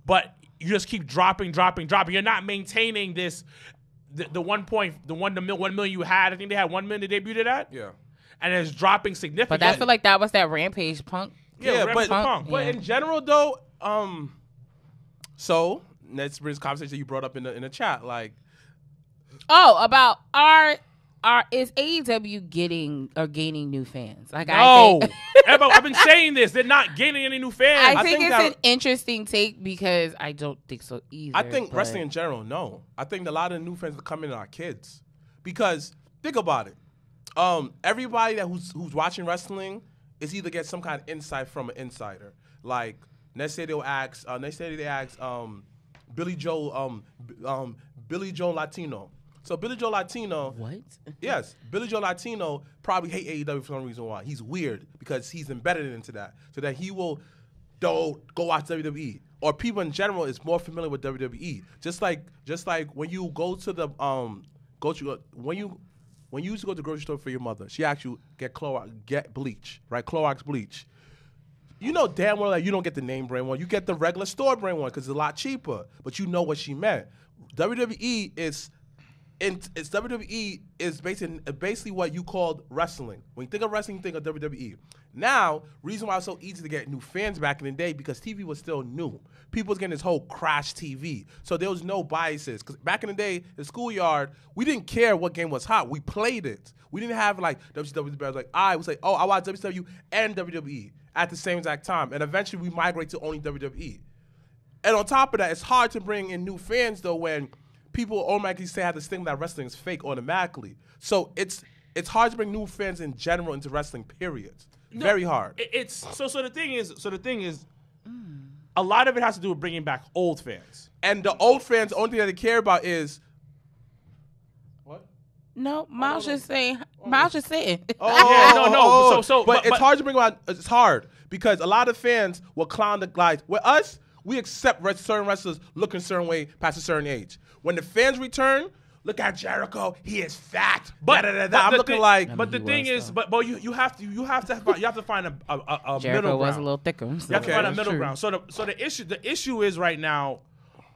but you just keep dropping. You're not maintaining this. The 1 million you had. I think they had 1 million they debuted at. Yeah. And it's dropping significantly. But I feel like that was that Rampage Punk. But in general though, so let's bring this conversation you brought up in the chat, like, about is AEW gaining new fans? Like, no, I've been saying this. They're not gaining any new fans. I think it's an interesting take because I don't think so either. I think wrestling in general, no. I think a lot of the new fans that come in are kids, because think about it. Everybody who's watching wrestling is either get some kind of insight from an insider. Like, let's say they ask Billy Joe Latino. So Billy Joe Latino. What? Yes, Billy Joe Latino probably hate AEW for some reason why. He's weird because he's embedded into that, so that he will go watch WWE. Or people in general is more familiar with WWE. Just like when you go to the when you used to go to the grocery store for your mother, she asked you get bleach, right? Clorox bleach. You know damn well that you don't get the name brand one. You get the regular store brand one because it's a lot cheaper. But you know what she meant. WWE is basically what you called wrestling. When you think of wrestling, you think of WWE. Now, reason why it's so easy to get new fans back in the day, because TV was still new. People was getting this whole crash TV. So there was no biases. Because back in the day, the schoolyard, we didn't care what game was hot. We played it. We didn't have like WCW. I was like, I was like, oh, I watch WCW and WWE at the same exact time. And eventually we migrate to only WWE. And on top of that, it's hard to bring in new fans though when people automatically say have this thing that wrestling is fake automatically. So it's hard to bring new fans in general into wrestling, period. No, very hard. So the thing is, a lot of it has to do with bringing back old fans. And the old fans, the only thing that they care about is what? No, Miles just saying. Miles just saying. But it's hard to bring about. It's hard because a lot of fans will clown the guys. With us, we accept certain wrestlers look a certain way past a certain age. When the fans return, look at Jericho. He is fat. But I'm looking like. But the thing is, but you have to find a Jericho middle ground. was a little thicker. So. You have to find a middle ground. So the issue is right now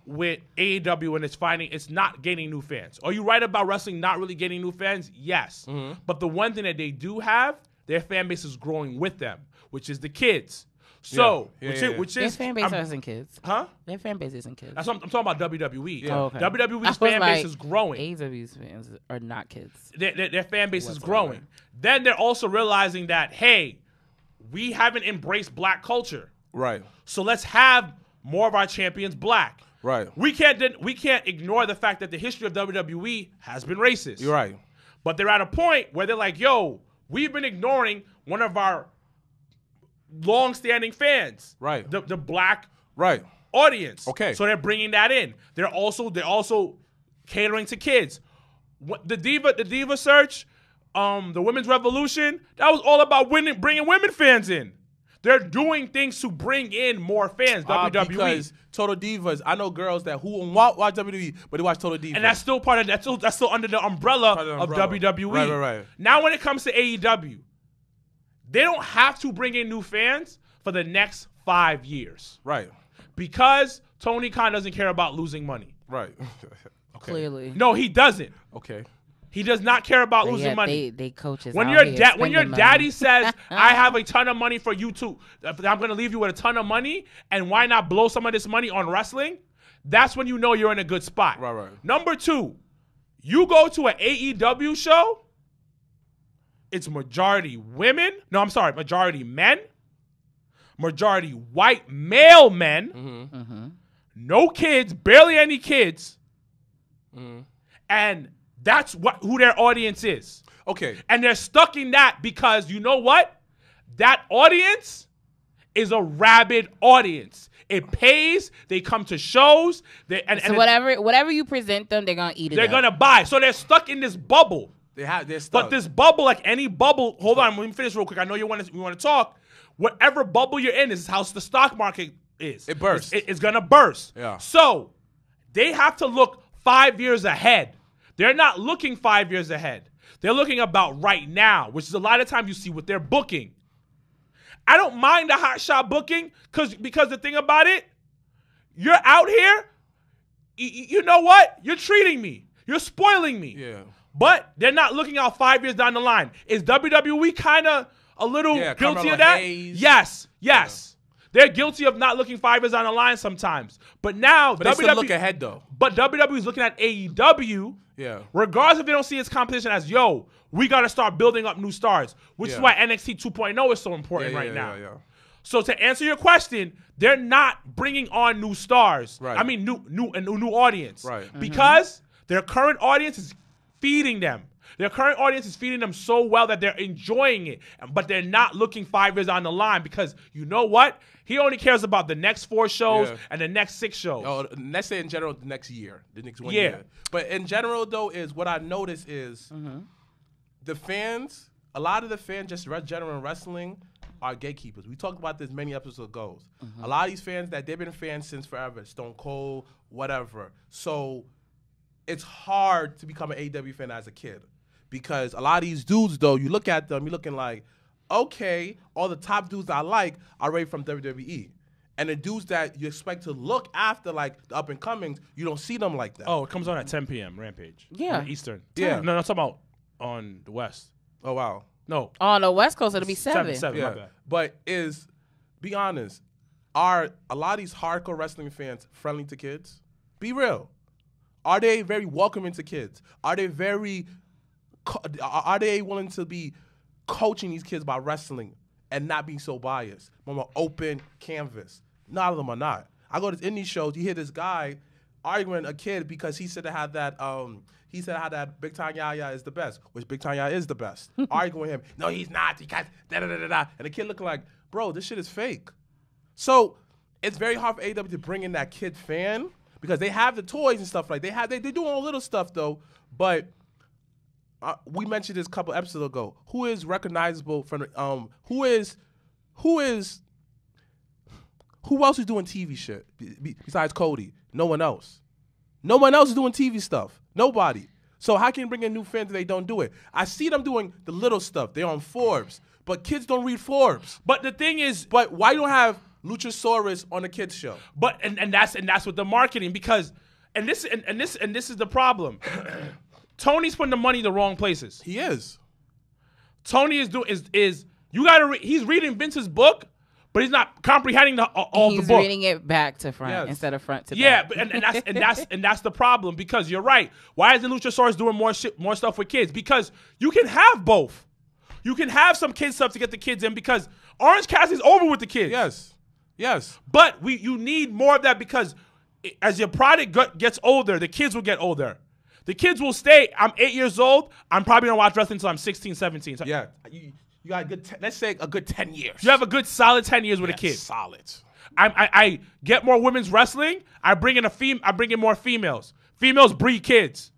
with AEW and it's not gaining new fans. Are you right about wrestling not really gaining new fans? Yes. Mm-hmm. But the one thing that they do have, their fan base is growing with them, which is the kids. So, which is their fan base isn't kids, huh? Their fan base isn't kids. That's what I'm talking about. WWE. Yeah. Oh, okay. WWE's fan base is growing. AEW's fans are not kids. Their fan base is growing. Then they're also realizing that hey, we haven't embraced black culture, right? So let's have more of our champions black. Right. We can't ignore the fact that the history of WWE has been racist. You're right. But they're at a point where they're like, yo, we've been ignoring one of our long-standing fans, right? The black audience. Okay, so they're bringing that in. They're also catering to kids. The Diva Search, the Women's Revolution, that was all about bringing women fans in. They're doing things to bring in more fans. WWE. Because Total Divas, I know girls that who watch WWE, but they watch Total Divas, and that's still part of that's still under the umbrella of WWE. Right. Now, when it comes to AEW. They don't have to bring in new fans for the next 5 years. Right. Because Tony Khan doesn't care about losing money. Right. Okay. Clearly. No, he doesn't. Okay. He does not care about losing money. They coaches when your daddy says, I have a ton of money for you too, I'm going to leave you with a ton of money, and why not blow some of this money on wrestling? That's when you know you're in a good spot. Right. Number two, you go to an AEW show, it's majority majority men, majority white male men, no kids, barely any kids, and that's who their audience is. Okay. And they're stuck in that because you know what? That audience is a rabid audience. It pays. They come to shows. So whatever you present them, they're gonna eat it. They're gonna buy. So they're stuck in this bubble. They're stuck. But this bubble, like any bubble, hold on, let me finish real quick. I know we want to talk. Whatever bubble you're in, this is how the stock market is. It bursts. It's gonna burst. Yeah. So they have to look 5 years ahead. They're not looking 5 years ahead. They're looking about right now, which is a lot of times you see what they're booking. I don't mind the hot shot booking because the thing about it, you're out here. You know what? You're treating me. You're spoiling me. Yeah. But they're not looking out 5 years down the line. Is WWE kind of a little guilty of that? Hayes. Yes. Yeah. They're guilty of not looking 5 years down the line sometimes. But now they still look ahead though. But WWE is looking at AEW. Yeah. Regardless if they don't see its competition as, yo, we got to start building up new stars, which is why NXT 2.0 is so important right now. Yeah. So to answer your question, they're not bringing on new stars. Right. I mean, new audience. Right. Because their current audience is feeding them. Their current audience is feeding them so well that they're enjoying it, but they're not looking 5 years on the line because you know what? He only cares about the next 4 shows and the next 6 shows. Oh, let's say in general the next year, the next 1 year. But in general though, is what I notice is the fans. A lot of the fans, just general wrestling, are gatekeepers. We talked about this many episodes ago. A lot of these fans that they've been fans since forever, Stone Cold, whatever. So it's hard to become an AEW fan as a kid. Because a lot of these dudes, though, you look at them, you're looking like, okay, all the top dudes I like are right from WWE. And the dudes that you expect to look after, like the up-and-comings, you don't see them like that. Oh, it comes on at 10 p.m., Rampage. Yeah. Eastern. Yeah. No, I'm talking about on the West. Oh, wow. No. On the West Coast, it'll be 7. 7, Yeah. my bad. But be honest, are a lot of these hardcore wrestling fans friendly to kids? Be real. Are they very welcoming to kids? Are they willing to be coaching these kids about wrestling and not being so biased from an open canvas? None of them are not. I go to indie shows, you hear this guy arguing a kid because he said how that Big Time Yaya is the best, which Big Time Yaya is the best. Arguing with him, no, he's not. He got da-da-da-da-da. And the kid looking like, bro, this shit is fake. So it's very hard for AEW to bring in that kid fan because they have the toys and stuff like they do all little stuff though, but we mentioned this a couple episodes ago. Who is recognizable from who else is doing TV shit besides Cody? No one else. No one else is doing TV stuff. Nobody. So how can you bring in new fans if they don't do it? I see them doing the little stuff. They're on Forbes, but kids don't read Forbes. But the thing is, but why don't have Luchasaurus on a kids show? But and that's with the marketing because this is the problem. Tony's putting the money in the wrong places. He is. Tony is you gotta he's reading Vince's book, but he's not comprehending all the book. He's reading it back to front instead of front to back. Yeah, but and that's the problem because you're right. Why isn't Luchasaurus doing more stuff with kids? Because you can have both. You can have some kids stuff to get the kids in because Orange Cassidy's over with the kids. Yes. But you need more of that because as your product gets older, the kids will get older. The kids will stay. I'm 8 years old. I'm probably going to watch wrestling until I'm 16, 17. So yeah. You got a good, let's say a good 10 years. You have a good solid 10 years with a kid. Solid. I get more women's wrestling. I bring in more females. Females breed kids.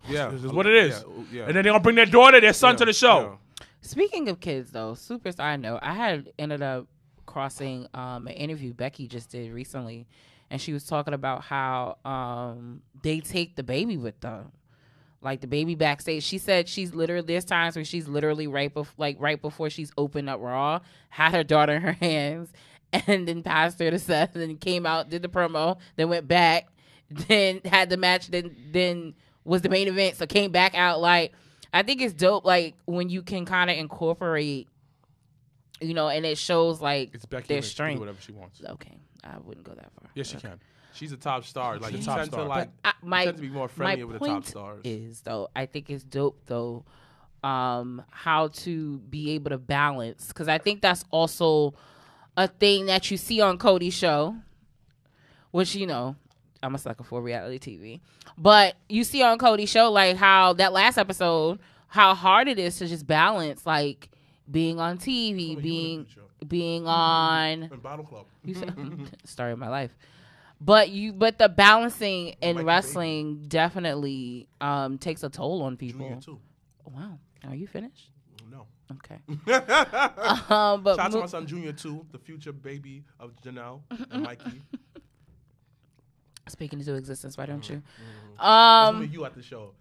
Yeah. This is what it is. Yeah. And then they're going to bring their daughter, their son to the show. Yeah. Speaking of kids, though, super side note, I had ended up crossing an interview Becky just did recently, and she was talking about how they take the baby with them. Like the baby backstage, she said there's times where she's literally right before she's opened up Raw, had her daughter in her hands, and then passed her to Seth, and came out, did the promo, then went back, then had the match, then was the main event, so came back out. Like, I think it's dope, like when you can kind of incorporate, and it shows like It's Becky their can strength. do whatever she wants. Okay, I wouldn't go that far. Yes, she can. She's a top star. Like, She's you a top tend star. to like, My tend to be more friendly with the top point stars. is though, I think it's dope though, how to be able to balance, because I think that's also a thing that you see on Cody's show, which I'm a sucker for reality TV, but you see on Cody's show like how that last episode, how hard it is to just balance like being on TV, being on Bottle Club. you said story of my life. But the balancing in wrestling definitely takes a toll on people. Junior too. Wow. Are you finished? No. Okay. But shout out to my son Junior too, the future baby of Janelle and Mikey. Speaking into existence, why don't you? That's you at the show.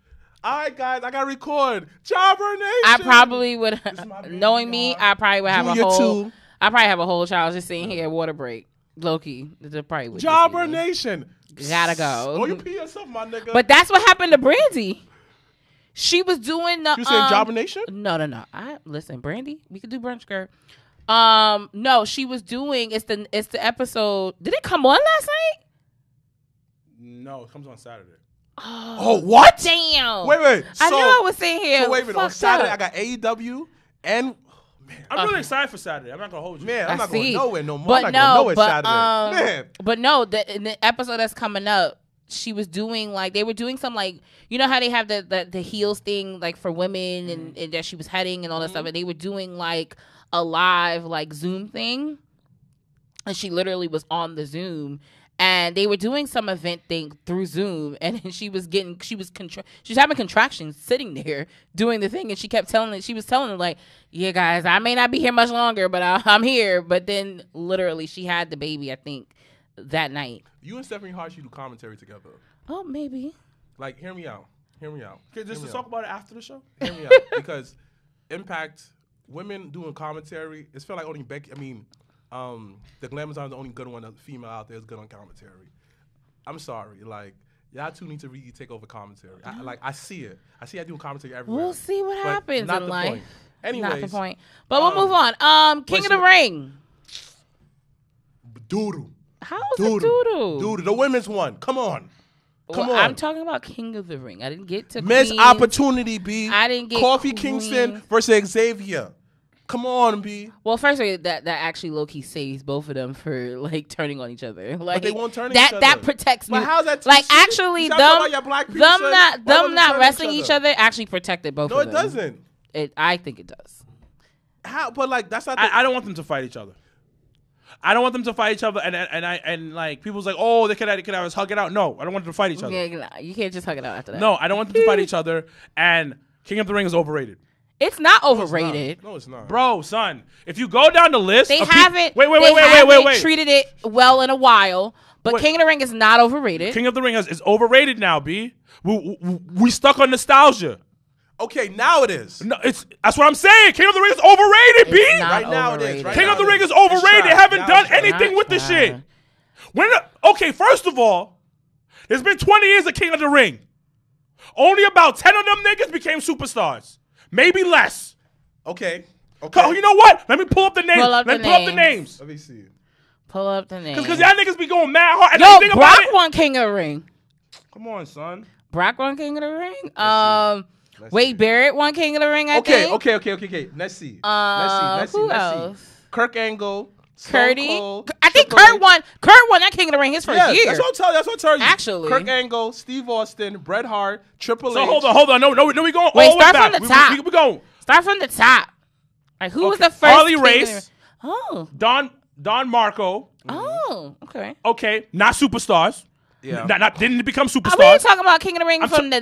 All right, guys, I gotta record. Jobber Nation. I probably would, is my baby knowing me, dog. I probably would have Junior a whole. too. I probably have a whole child just sitting here water break. Low-key. They're probably with Jobber Nation. Gotta go. Oh, you pee yourself, my nigga. But that's what happened to Brandy. She was doing the. You saying Jobber Nation? No. Listen, Brandy. We could do brunch, girl. No, she was doing. It's the episode. Did it come on last night? No, it comes on Saturday. Oh, what? Damn. Wait. I knew I was sitting here. So wait a minute. On Saturday, I got AEW and. Man, I'm really excited for Saturday. I'm not gonna hold you. Man, I'm not going nowhere no more. But I'm not going nowhere Saturday. Man. But no, in the episode that's coming up, she was doing they were doing some you know how they have the heels thing for women and that she was heading and all that stuff, and they were doing a live Zoom thing, and she literally was on the Zoom. And they were doing some event thing through Zoom, and she was having contractions sitting there doing the thing, and she was telling them yeah, guys, I may not be here much longer, but I'm here. But then literally she had the baby, I think, that night. You and Stephanie Hart should do commentary together. Oh, maybe. Hear me out. Okay, just to talk about it after the show. Hear me out, because Impact women doing commentary. It's feel like only Becky. I mean. The Glamazon is the only good one, the female out there is good on commentary. I'm sorry, y'all two need to really take over commentary. I see it. I see I doing commentary everywhere. We'll see what happens in life. Point. Anyways, not the point. But we'll move on. King of the Ring. Doodoo. How is it doodoo? Doodoo. The women's one. Come on. I'm talking about King of the Ring. I didn't get to Miss Queen. Opportunity, B. I didn't get Kofi Queen. Kingston versus Xavier. Come on, B. Well, first of all, that actually low-key saves both of them for turning on each other. But they won't turn each other. That protects me. But how's that? Actually, them not wrestling each other actually protected both of them. No, it doesn't. I think it does. How? But that's not. I don't want them to fight each other. I don't want them to fight each other, and people's oh, they could have hug it out. No, I don't want them to fight each other. Yeah, you can't just hug it out after that. No, I don't want them to fight each other. And King of the Ring is overrated. It's not overrated. No, it's not. Bro, son, if you go down the list, they haven't. Wait. Treated it well in a while, but King of the Ring is not overrated. King of the Ring is overrated now, B. We stuck on nostalgia. Okay, now it is. No, that's what I'm saying. King of the Ring is overrated, B. Right now it is. King of the Ring is overrated. They haven't done anything with this shit. Okay, first of all, there's been 20 years of King of the Ring. Only about 10 of them niggas became superstars. Maybe less. Okay. Oh, you know what? Let me pull up the names. Pull up the names. Let me see. Pull up the names. Because y'all niggas be going mad hard. Yo, Brock won King of the Ring. Come on, son. Brock won King of the Ring. Wade Barrett won King of the Ring, I think. Okay. Let's see. Who else? Kurt Angle. Curdy. I think Kurt won that King of the Ring his first year. That's what I'm telling you. Actually. Kurt Angle, Steve Austin, Bret Hart, Triple H. So hold on. No, we going Wait, all the way start back. from the top. We going. Start from the top. Who was the first? Harley Race. Oh. Don Marco. Oh, okay. Okay, not superstars. Yeah. Didn't become superstars. Are we talking about King of the Ring from the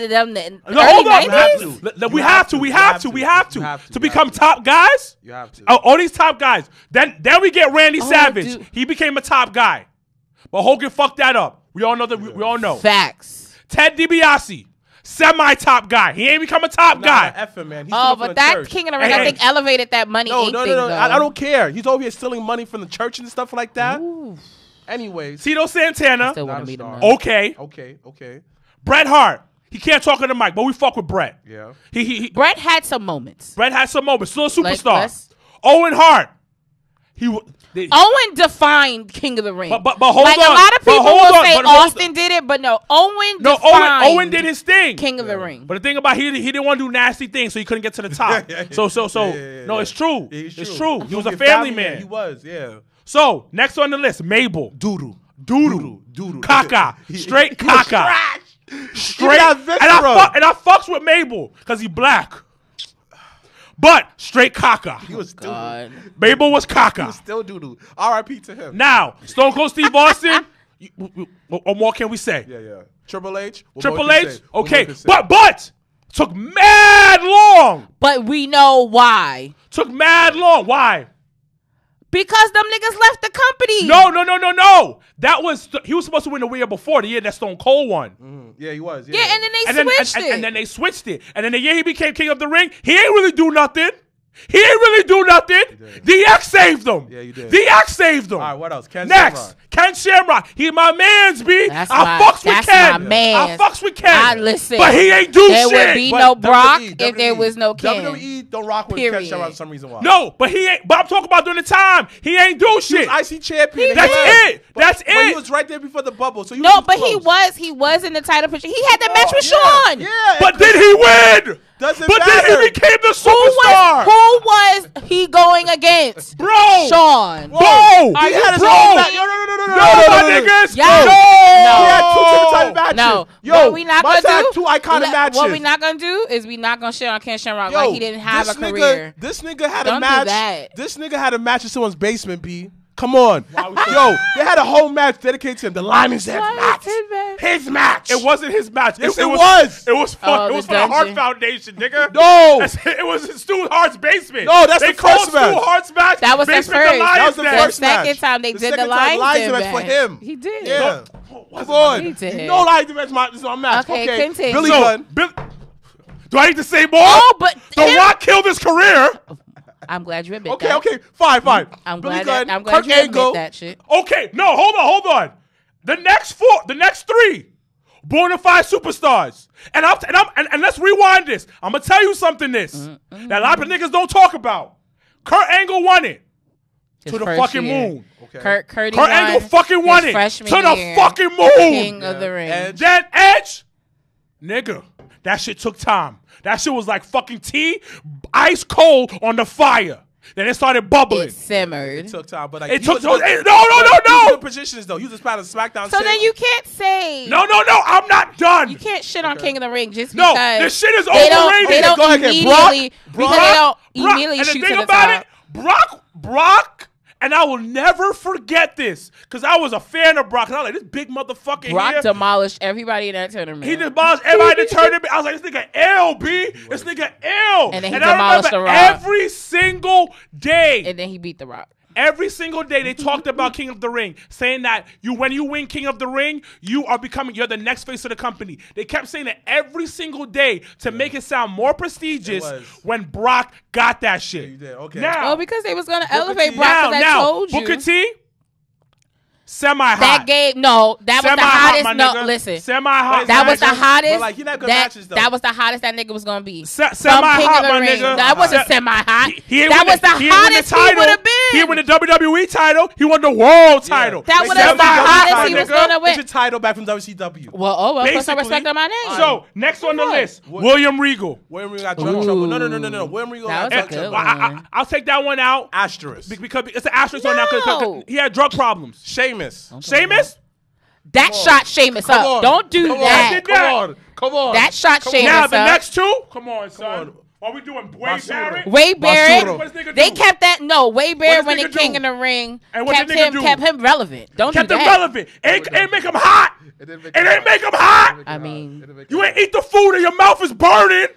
hold on. 90s? We have to. To become top guys? You have to. All these top guys. Then we get Randy Savage. Dude. He became a top guy. But Hogan fucked that up. We all know that. We all know. Facts. Ted DiBiase. Semi-top guy. He ain't become a top guy. Effing, man. He's but that King of the Ring, I think, elevated that money. No. Though. I don't care. He's over here stealing money from the church and stuff like that. Ooh. Anyways. Tito Santana. Still want to meet him. Okay. Bret Hart. He can't talk on the mic, but we fuck with Bret. Yeah. Bret had some moments. Still a superstar. Owen Hart. Owen defined King of the Ring. But hold on. A lot of people will say Austin did it, but no, Owen did his thing. King of the Ring. But the thing about he didn't want to do nasty things, so he couldn't get to the top. No, it's true. It's true. He was a family man. He was, yeah. So next on the list, Mabel. Doodoo. Caca. Straight caca. Straight. And I fucks with Mabel because he black. But straight caca. He was doodoo. Mabel was caca. He was still doodoo. R.I.P. to him. Now, Stone Cold Steve Austin. What more can we say? Yeah. Triple H. Okay. But took mad long. But we know why. Took mad long. Why? Because them niggas left the company. No. He was supposed to win the year before, the year that Stone Cold won. Mm-hmm. Yeah, he was. Yeah, and then they switched it. And then they switched it. And then the year he became King of the Ring, he ain't really do nothing. He ain't really do nothing. DX saved him. Yeah, you did. DX saved him. All right, what else? Ken Next, Shamrock. Ken Shamrock. He my man's, B. That's I fucks with that's Ken. my man. I fucks with Ken. I listen. But he ain't do There shit. would be But no Brock WWE, if there was no Ken. WWE don't rock with Ken Period. Shamrock for some reason. Why? No, but he ain't. But I'm talking about during the time. He ain't do He shit. was IC champion. That's it. That's But he it. was right there before the bubble. So No, but close. he was in the title picture. He had the match with Yeah, Shawn. Yeah. But did he win? Doesn't But matter. then he became the Who superstar. was he going against? Bro. Shawn. Bro. Are He you had his bro. own match. No, No, my niggas. Yeah. No. He had 2 title matches. No, Yo, what we not Mike gonna had do? 2 iconic matches. What we not gonna do is we not gonna shit on Ken Shamrock like he didn't have a this career. This nigga had Don't a do match. that. This nigga had a match in someone's basement, B. Come on. Yo, they had a whole match dedicated to him. The Lyman's match. His match. It wasn't his match. Yes, it was. It was Oh, it was the for the Hart dungeon. Foundation, nigga. No. It was in Stu Hart's basement. No, that's they the called first match. Stu Hart's match. That was the basement first. The Lions That was the match. The first second match. time they The did the second time Lions Den Den match for match. him. He did. Yeah. Was Come on. He did. No Lions match. This is my match. Okay, continue. Billy So, Gunn. do I need to say more? Oh, but The him- Rock killed his career. I'm glad you admit Okay, that. okay. Fine. I'm Billy glad. Gunn, I'm glad Kurt you admit Angle. that shit. Okay, no, hold on. The next 3, bonafide superstars. And let's rewind this. I'm gonna tell you something. That a lot of niggas don't talk about. Kurt Angle won it His to the first fucking year. moon. Okay. Kurt Angle fucking won his it freshman to the year, fucking moon. King of the Ring. Edge. Then Edge, nigga, that shit took time. That shit was like fucking tea, ice cold on the fire. Then it started bubbling. It simmered. It took time, but like It he took was no. good- He was in good positions though. He was a part of SmackDown. So then you can't say No, I'm not done. you can't shit on King of the Ring just No, because this shit is they don't overrated. Go ahead, immediately Brock, because they don't Brock, immediately and the shoot thing to the about top. it, Brock, and I will never forget this because I was a fan of Brock. And I was like, this big motherfucker Brock here. demolished everybody in that tournament. He demolished everybody in the tournament. I was like, this nigga L, B. This nigga L. And then he I demolished remember The Rock. every single day. and then he beat The Rock. Every single day they talked about King of the Ring, saying that when you win King of the Ring, you're the next face of the company. They kept saying that every single day to make it sound more prestigious when Brock got that shit. Yeah, you did. Okay. Now, Oh, because they was gonna Booker elevate T. Brock. 'Cause I told you Booker T, semi-hot. that game. No, that was the Semi-hot, hottest. my No, nigga. listen. Semi-hot. That was the hottest. But, like, he not good that, matches, though. that was the hottest that nigga was gonna be. Semi-hot, From King of the my Ring. nigga. That wasn't Se- semi-hot. He ain't That win was the he ain't win hottest he title. would have been. He won the WWE title. He won the world title. That Like, was the Semi-hot, hottest my he was nigga. gonna It's win. a title back from WCW. Well, put some Basically. respect on my name. So next on the What? list, William Regal. William Regal got drunk trouble. No. William Regal That got was drunk a good trouble. one. I'll take that one out Asterisk. because it's an asterisk on now because No. he had drug problems. Sheamus. Sheamus? That shot Sheamus up. on. Don't do Come that. on. Come on. That shot Come Sheamus Now up. the next two? Come on, son. on. Are we doing Wade Basura. Barrett? Wade Barrett. Basura. What does nigga They do? kept that. No, Wade Barrett does when nigga the King do? in the Ring And what kept did nigga him do? kept him relevant. Don't Kept do him that. relevant. Ain't make him hot. It ain't make him hot. I mean, You ain't eat the food and your mouth is burning.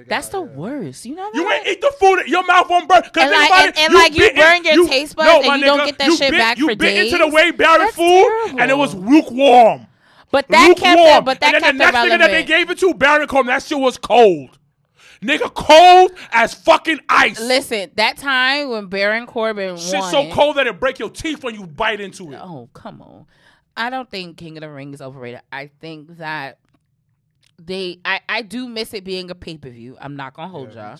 that's the worst. You know that? You ain't eat the food and your mouth won't burn. And like, you burn your taste buds and you don't get that shit back you for bit days. into the Wade Barrett That's food terrible. and it was lukewarm. But that kept Lukewarm. it. But that and then kept the it next nigga that they relevant. gave it to, Baron Corbin, that shit was cold. Nigga, cold as fucking ice. Listen, that time when Baron Corbin Shit won, so cold that it break your teeth when you bite into it. Oh, come on. I don't think King of the Ring is overrated. I think that I do miss it being a pay-per-view. I'm not going to hold y'all.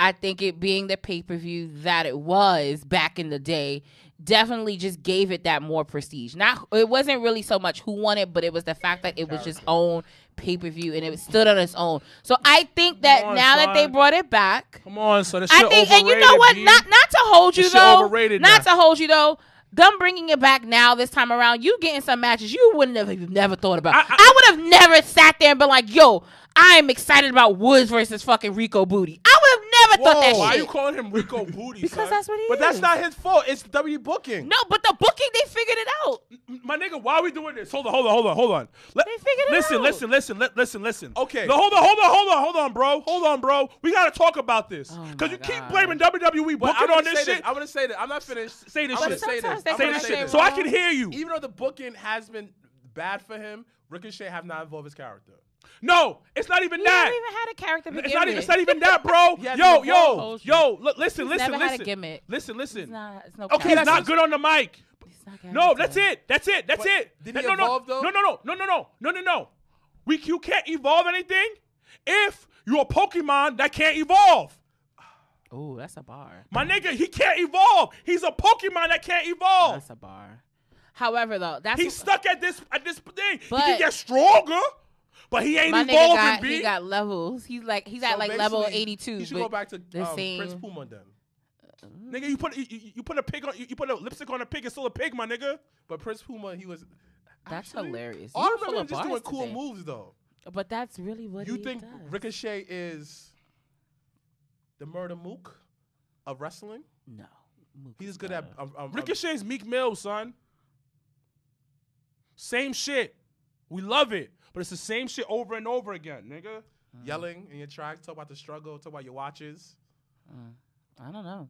I think it being the pay-per-view that it was back in the day definitely just gave it that more prestige. It wasn't really so much who won it, but it was the fact that it was just own pay-per-view and it stood on its own. So I think that Come on, now that son. they brought it back, Come on, so this shit I think, overrated, and you know what? B. Not to hold you This shit though. overrated Not now. to hold you though. Them bringing it back now this time around, you getting some matches you wouldn't have never thought about. I would have never sat there and been like, yo, I'm excited about Woods versus fucking Rico Booty. I would have never thought that Why shit. are you calling him Rico Booty? Because son? that's what he But is. that's not his fault. It's W booking. No, but the booking, they figured it out. My nigga, why are we doing this? Hold on. They figured it Listen. Okay. No, hold on, bro. We gotta talk about this Oh because my you keep God. blaming WWE But booking on this shit. I'm gonna say that. I'm not finished. Say this I'm gonna shit. say this. Sometimes they I'm say gonna that say shit this. So I can hear you. Even though the booking has been bad for him, Ricochet have not involved his character. No, it's not even He that. never even had a character. It's not even that, bro. Yo, look, listen. Never had a gimmick. Listen. It's no Okay, he's not good on the mic. No, that's it. Did he evolve though? No. You can't evolve anything if you're a Pokemon that can't evolve. Oh, that's a bar. My nigga, he can't evolve. He's a Pokemon that can't evolve. That's a bar. However, though, he's stuck at this thing. But, he can get stronger, but he ain't evolving. He got levels. He's at like level 82. You should go back to Prince Puma then. Nigga, you put a pig on you put a lipstick on a pig. It's still a pig, my nigga. But Prince Puma, he was. That's hilarious. I remember him just doing cool moves though. But that's really what you think Ricochet is the Murder Mook of wrestling? No, he's good at. Ricochet's Meek Mill, son. Same shit. We love it, but it's the same shit over and over again, nigga. Yelling in your tracks, talk about the struggle, talk about your watches. I don't know.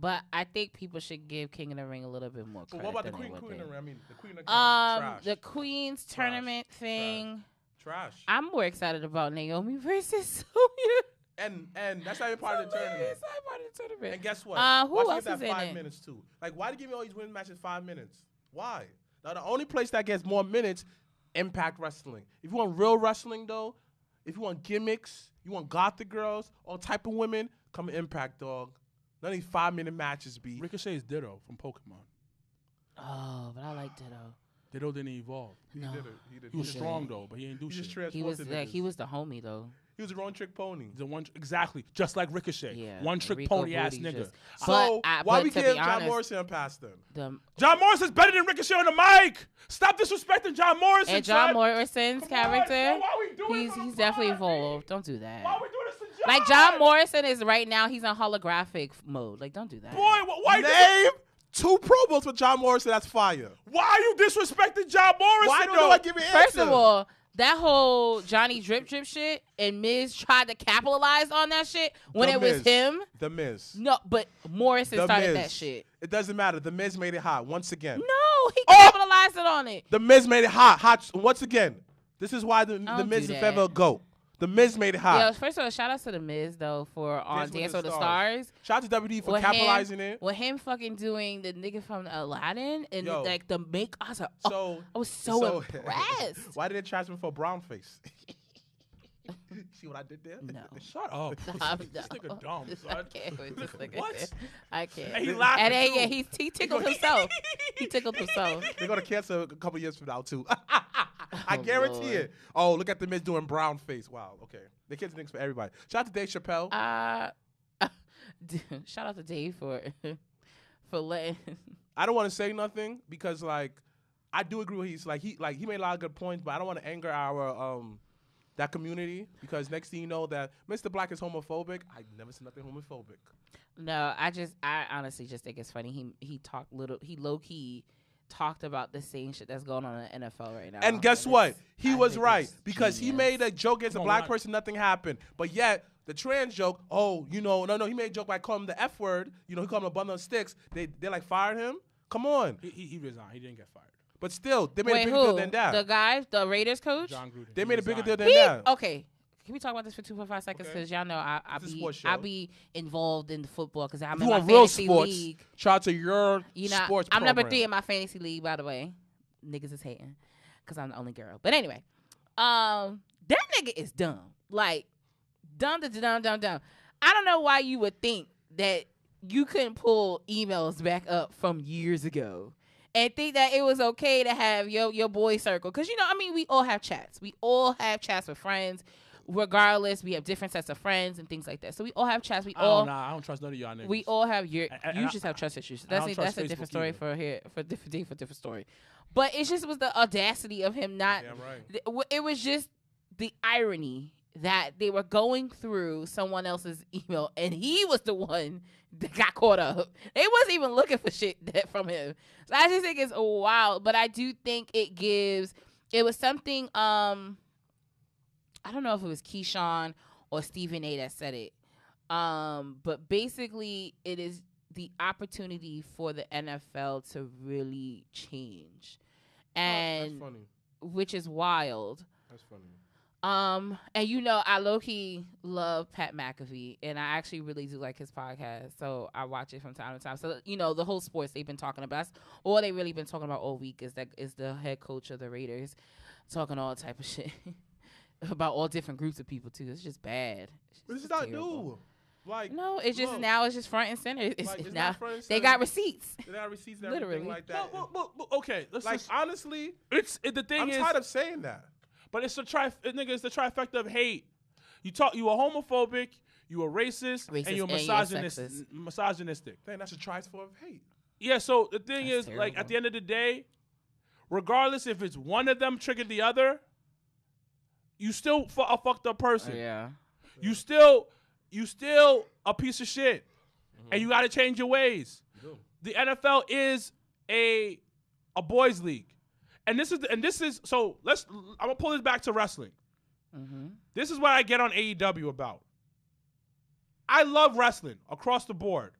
But I think people should give King of the Ring a little bit more credit. But what about the Queen of the Ring? I mean, the Queen of trash. The Queen's tournament thing. Trash. I'm more excited about Naomi versus Sonya. And that's not even part of the tournament. It's not part of the tournament. And guess what? Who else is in 5 minutes too? Like, why do you give me all these women's matches 5 minutes? Why? Now, the only place that gets more minutes, Impact Wrestling. If you want real wrestling, though, if you want gimmicks, you want gothic girls, all type of women, come to Impact, dog. None of these 5-minute matches be. Ricochet is Ditto from Pokemon. Oh, but I like Ditto. Ditto didn't evolve. No. He was strong though, but he didn't do shit. He was the homie though. He was a one-trick pony. Exactly, just like Ricochet. Yeah, one-trick pony ass nigga. So why we give John Morrison a pass then? John Morrison's better than Ricochet on the mic. Stop disrespecting John Morrison. And John Morrison's character, he's definitely evolved. Don't do that. Why we doing this to John? Like John Morrison is right now. He's on holographic mode. Like don't do that. Boy, why name 2 Pro Bowls for John Morrison? That's fire. Why are you disrespecting John Morrison? Why don't I give you an answer? First of all, that whole Johnny Drip shit and Miz tried to capitalize on that shit when it was him. The Miz. No, but Morrison started that shit. It doesn't matter. The Miz made it hot once again. No, he capitalized on it. The Miz made it hot once again. This is why the Miz is ever a GOAT. The Miz made it hot. Yo, first of all, shout out to the Miz though for on Dance with the Stars. Shout out to WD for capitalizing it. With him fucking doing the nigga from Aladdin and like the make. I was like, I was so impressed. Why did it transfer for brown face? See what I did there? No. Shut up. This nigga dumb, son. I can't with this nigga. What? I can't. And he laughed. And then, he tickled himself. He tickled himself. They're going to cancel a couple years from now, too. I guarantee it. Oh, look at the Miz doing brown face. Wow, okay. The kids things for everybody. Shout out to Dave Chappelle. Shout out to Dave for letting. I don't want to say nothing because, like, I do agree with he made a lot of good points, but I don't want to anger our that community because next thing you know that Mr. Black is homophobic. I never said nothing homophobic. No, I honestly just think it's funny. He low key talked about the same shit that's going on in the NFL right now. And guess what? He was right because he made a joke against a black person, nothing happened. But yet the trans joke, he made a joke by calling him the F word. He called him a bundle of sticks. They like fired him. Come on. He resigned. He didn't get fired. But still, they made a bigger deal than that. The guy, the Raiders coach? John Gruden. They made a bigger deal than that. Okay. Can we talk about this for 2.5 seconds? Because y'all know I be involved in the football because I'm in my fantasy league. Shout out to your sports I'm program. number 3 in my fantasy league, by the way. Niggas is hating because I'm the only girl. But anyway, that nigga is dumb. Like, dumb. I don't know why you would think that you couldn't pull emails back up from years ago and think that it was okay to have your boy circle. Because, we all have chats. We all have chats with friends. Regardless, we have different sets of friends and things like that. So we all have chats. I don't trust none of y'all niggas. We all have you just have trust issues. That's a different story either. for different story. But it just was the audacity of him not. Damn right. It was just the irony that they were going through someone else's email and he was the one that got caught up. They wasn't even looking for shit from him. So I just think it's wild. But I do think it was something. I don't know if it was Keyshawn or Stephen A that said it. But basically it is the opportunity for the NFL to really change. And that's funny. Which is wild. That's funny. And I low-key love Pat McAfee, and I actually really do like his podcast, so I watch it from time to time. So the whole sports they've been talking about, all they really been talking about all week is the head coach of the Raiders talking all type of shit about all different groups of people too. It's just bad. This is not new. Like, no, it's just now it's just front and center. It's now front and center. they got receipts. They got receipts and Literally. everything like that. But okay, honestly, the thing I'm tired of saying that. But it's the trifecta of hate. You are homophobic, you are racist and you're misogynistic. Dang, that's a trifecta of hate. Yeah, so the thing That's is, like, terrible. at the end of the day, regardless if it's one of them triggered the other, you still a fucked up person. Yeah. You still a piece of shit, and you got to change your ways. The NFL is a boys' league, and this is so. I'm gonna pull this back to wrestling. This is what I get on AEW about. I love wrestling across the board.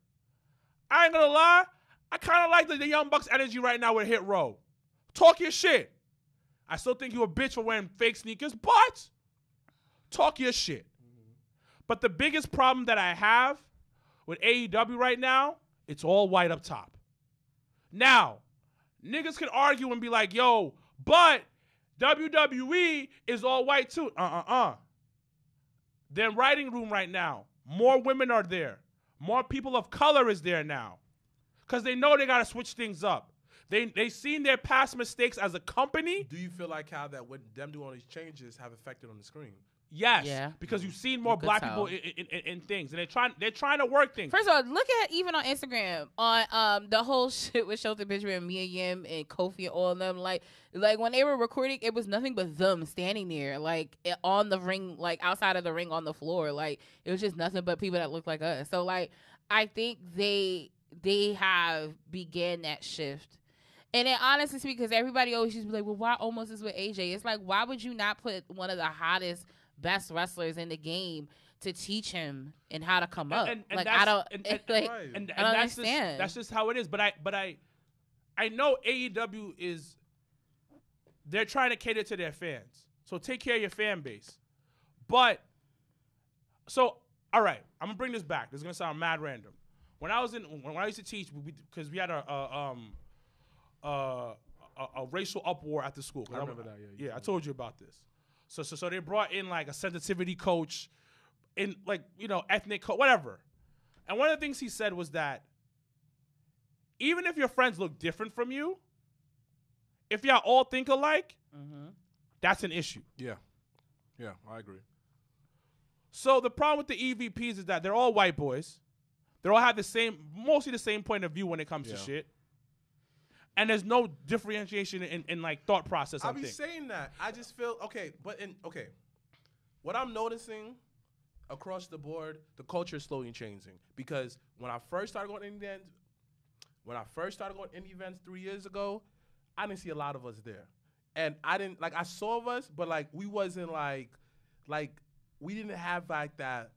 I ain't gonna lie, I kind of like the Young Bucks energy right now with Hit Row. Talk your shit. I still think you a bitch for wearing fake sneakers, but talk your shit. But the biggest problem that I have with AEW right now, it's all white up top. Now, niggas can argue and be like, yo, but WWE is all white too. Their writing room right now, more women are there. More people of color is there now. Because they know they got to switch things up. They seen their past mistakes as a company. Do you feel like how that when them doing all these changes have affected on the screen? Yes, Yeah. because you've seen more black tell. people in things, and they're trying to work things. First of all, look at even on Instagram on the whole shit with Shelton Benjamin, Mia Yim, and Kofi and all of them. Like when they were recording, it was nothing but them standing there, like on the ring, like outside of the ring on the floor. Like it was just nothing but people that looked like us. So like I think they have began that shift. And then honestly speaking, because everybody always used to be like, well, why Almost is with AJ? It's like, why would you not put one of the hottest, best wrestlers in the game to teach him and how to come up? And like that's, I don't, and like, and I don't that's understand. That's just how it is. But I know AEW is, they're trying to cater to their fans. So take care of your fan base. But so all right, I'm gonna bring this back. This is gonna sound mad random. When I used to teach, because we had a racial uproar at the school. I remember that. Yeah, I told you about this. So they brought in like a sensitivity coach, in like ethnic coach, whatever. And one of the things he said was that even if your friends look different from you, if y'all all think alike, that's an issue. Yeah, I agree. So the problem with the EVPs is that they're all white boys. They all have mostly the same point of view when it comes to shit. And there's no differentiation in like thought process. I'll be saying that. I just feel what I'm noticing across the board, the culture is slowly changing. Because when I first started going to indie events 3 years ago, I didn't see a lot of us there. And I saw of us, but like we wasn't like we didn't have that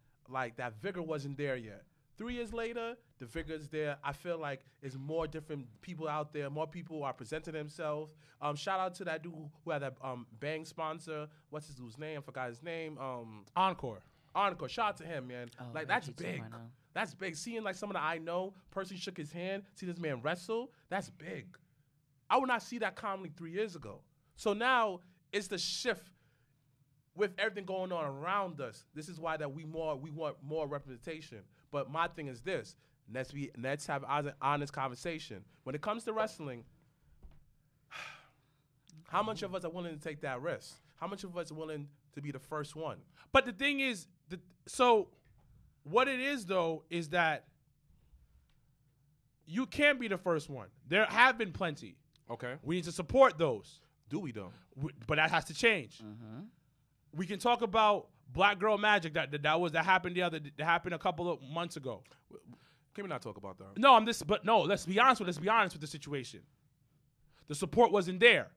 vigor wasn't there yet. 3 years later, the vigor's there. I feel like there's more different people out there. More people are presenting themselves. Shout out to that dude who had that Bang sponsor. What's his dude's name? I forgot his name. Encore. Shout out to him, man. Like that's big. That's big. Seeing like someone that I know, person shook his hand, see this man wrestle, that's big. I would not see that commonly 3 years ago. So now it's the shift with everything going on around us. This is why that we want more representation. But my thing is this: let's have an honest conversation. When it comes to wrestling, how much of us are willing to take that risk? How much of us are willing to be the first one? But the thing is, so what it is though is that you can't be the first one. There have been plenty. Okay. We need to support those. Do we though? But that has to change. We can talk about Black Girl Magic that happened that happened a couple of months ago. Can we not talk about that? No, let's be honest with the situation. The support wasn't there.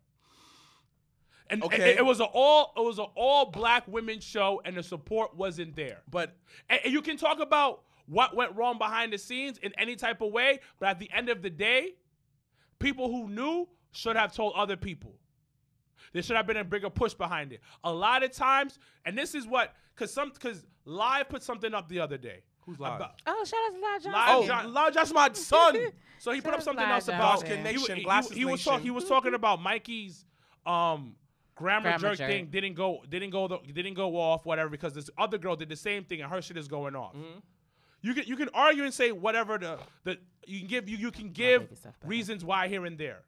And it was an all black women show, and the support wasn't there. But and you can talk about what went wrong behind the scenes in any type of way, but at the end of the day, people who knew should have told other people. There should have been a bigger push behind it. A lot of times, and this is what, because Live put something up the other day. Who's Live? Oh, shout out to Live Johnson. Live Johnson, my son. So he put up something else about he was talking about Mikey's grammar jerk thing didn't go off, whatever, because this other girl did the same thing and her shit is going off. Mm-hmm. You can argue and say whatever you can give reasons why here and there,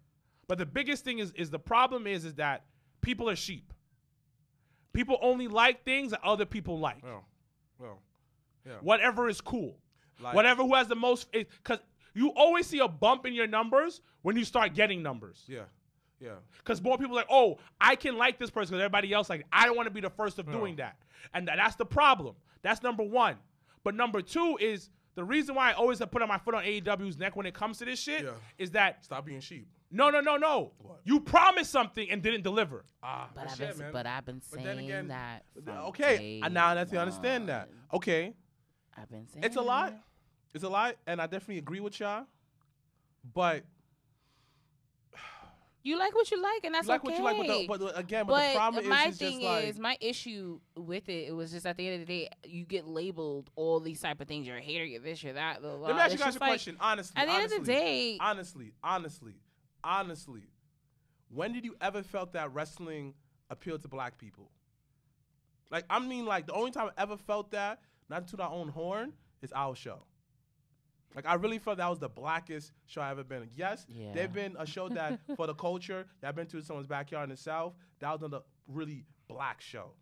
but the biggest thing is the problem is that people are sheep. People only like things that other people like. Well, yeah. Whatever is cool, whatever who has the most, because you always see a bump in your numbers when you start getting numbers. Yeah. Because more people are like, oh, I can like this person because everybody else like. I don't want to be the first of doing that, and that's the problem. That's number one. But number two is the reason why I always have put my foot on AEW's neck when it comes to this shit is that stop being sheep. No. What? You promised something and didn't deliver. But I've been saying that. Okay, now that's you understand that. Okay, I've been saying it's a lot. It's a lot, and I definitely agree with y'all. But you like what you like, and that's you like okay. what you like, but the problem is, my thing is, my issue with it was just at the end of the day, you get labeled all these type of things. You're a hater, you're this, you're that. Blah, blah. Let me ask you guys a question, honestly. At the end of the day, honestly, when did you ever felt that wrestling appealed to black people? Like, I mean, like the only time I ever felt that, not to our own horn, is our show. Like, I really felt that was the blackest show I've ever been in. Yes, there's been a show that, for the culture, that I've been to someone's backyard in the South, that was another really black show.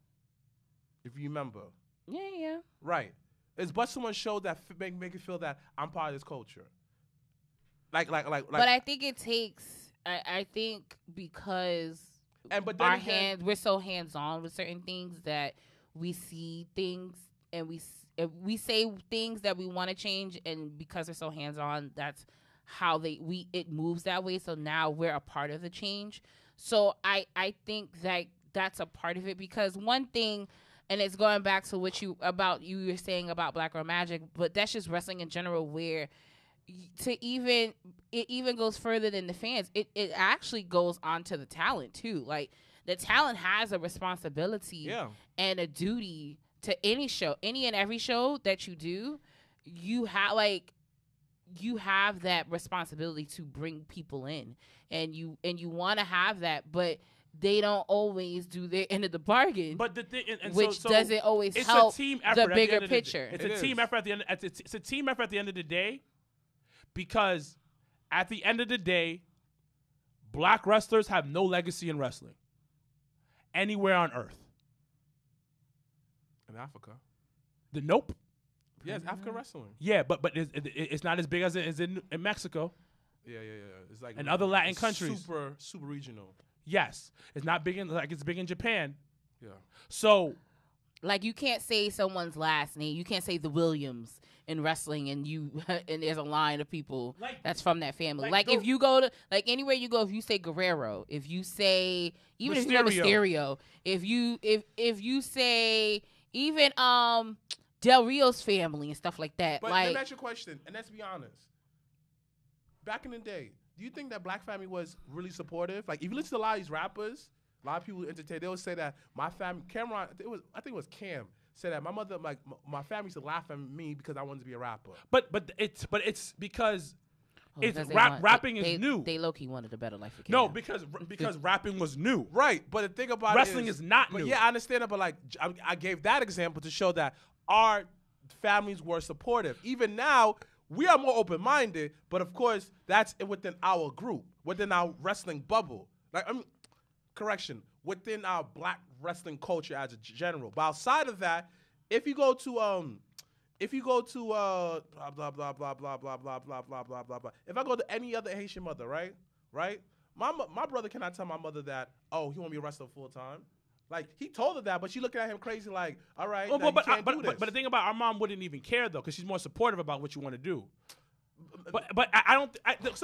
If you remember. Yeah. Right. It's but someone's show that make you feel that I'm part of this culture. Like. But I think it takes, I think because we're so hands-on with certain things that we see things and we say things that we want to change, and because we're so hands-on, that's how it moves that way. So now we're a part of the change. So I think that that's a part of it, because one thing, and it's going back to what you were saying about Black Girl Magic, but that's just wrestling in general, where it even goes further than the fans. It actually goes on to the talent too. Like, the talent has a responsibility and a duty to any and every show that you do. You have that responsibility to bring people in, and you want to have that, but they don't always do their end of the bargain. But the thing, which doesn't always help the bigger picture. It's a team effort at the end. It's a team effort at the end of the day, because at the end of the day, black wrestlers have no legacy in wrestling anywhere on earth. In Africa. Nope. Yeah, it's African wrestling. Yeah, but it's not as big as it is in Mexico. Yeah. It's like and other Latin countries. Super regional. Yes, it's not big it's big in Japan. Yeah. So, like, you can't say someone's last name. You can't say the Williams in wrestling, and and there's a line of people that's from that family. Like if you go to anywhere you go, if you say Guerrero, if you say even if you say Mysterio, if you say even Del Rio's family and stuff like that. But let me ask you a question, and let's be honest. Back in the day, do you think that black family was really supportive? Like, if you listen to a lot of these rappers, a lot of people entertain, they would say that my family, Cameron, I think it was Cam, said that my mother, like, my family used to laugh at me because I wanted to be a rapper. But it's because rapping is new. They low-key wanted a better life for Cam. No, because rapping was new. Right, but the thing about wrestling is not new. Yeah, I understand it, but like I gave that example to show that our families were supportive. Even now, we are more open-minded, but of course, that's within our group, within our wrestling bubble. Like, within our black wrestling culture as a general. But outside of that, if you go to blah blah blah blah blah blah blah blah blah blah blah blah blah. If I go to any other Haitian mother, right? My brother cannot tell my mother that, oh, he want me to wrestle full time. Like, he told her that, but she looking at him crazy like, all right, you can't do this. But the thing about our mom wouldn't even care, though, because she's more supportive about what you want to do. But I don't. It's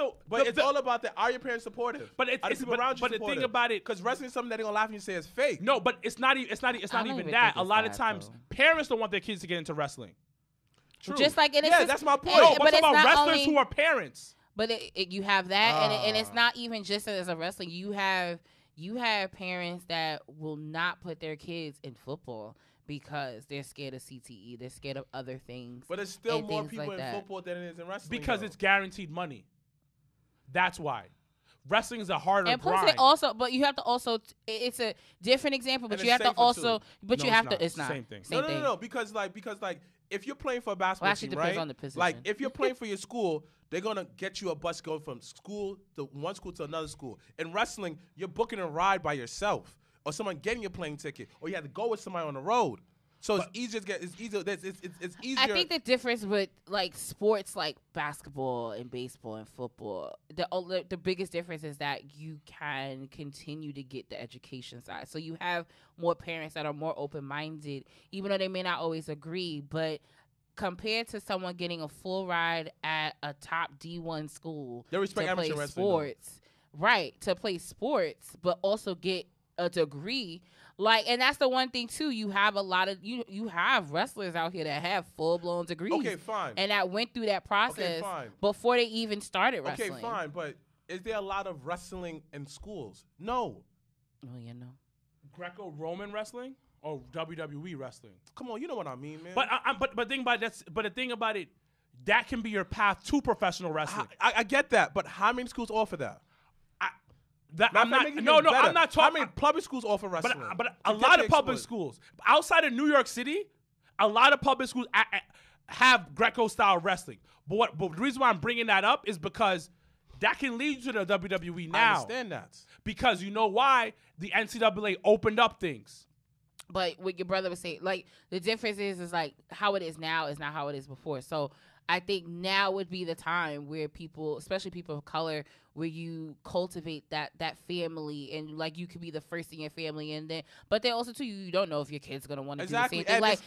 all about that. Are your parents supportive? But the thing about it, because wrestling is something that they're gonna laugh at you and say is fake. No, but it's not even that. A lot of times, parents don't want their kids to get into wrestling. True. Just like that's my point. No, but it's about wrestlers who are parents. But you have that, and it's not even just as a wrestling. You have you have parents that will not put their kids in football because they're scared of CTE. They're scared of other things. But there's still more people in football than it is in wrestling. Because it's guaranteed money. That's why. Wrestling is a harder and plus grind. But you have to also, it's a different example, but and you have to also, too. but you have to, it's not. Same thing. No, because if you're playing for a basketball team, right? On the position. Like if you're playing for your school, they're gonna get you a bus going from one school to another school. In wrestling, you're booking a ride by yourself, or someone getting your plane ticket, or you have to go with somebody on the road. So it's easier to get. It's easier. It's easier. I think the difference with like sports like basketball and baseball and football, the biggest difference is that you can continue to get the education side. So you have more parents that are more open minded, even though they may not always agree. But compared to someone getting a full ride at a top D1 school they respect to play sports, right? To play sports, but also get a degree, like, and that's the one thing too. You have a lot of you have wrestlers out here that have full blown degrees. Okay, fine. And that went through that process before they even started wrestling. Okay, fine. But is there a lot of wrestling in schools? No. Well, you know, Greco-Roman wrestling or WWE wrestling. Come on, you know what I mean, man. But the thing about it, that can be your path to professional wrestling. I get that, but how many schools offer that? I'm not talking. How many public schools offer wrestling? But a lot of public schools outside of New York City, a lot of public schools have Greco-style wrestling. But the reason why I'm bringing that up is because that can lead you to the WWE now. I understand that. Because you know why? The NCAA opened up things. But what your brother was saying, like, the difference is like how it is now is not how it is before. So I think now would be the time where people, especially people of color, where you cultivate that family, and like you could be the first in your family, and then but then also too you don't know if your kid's gonna want to do the same thing. And like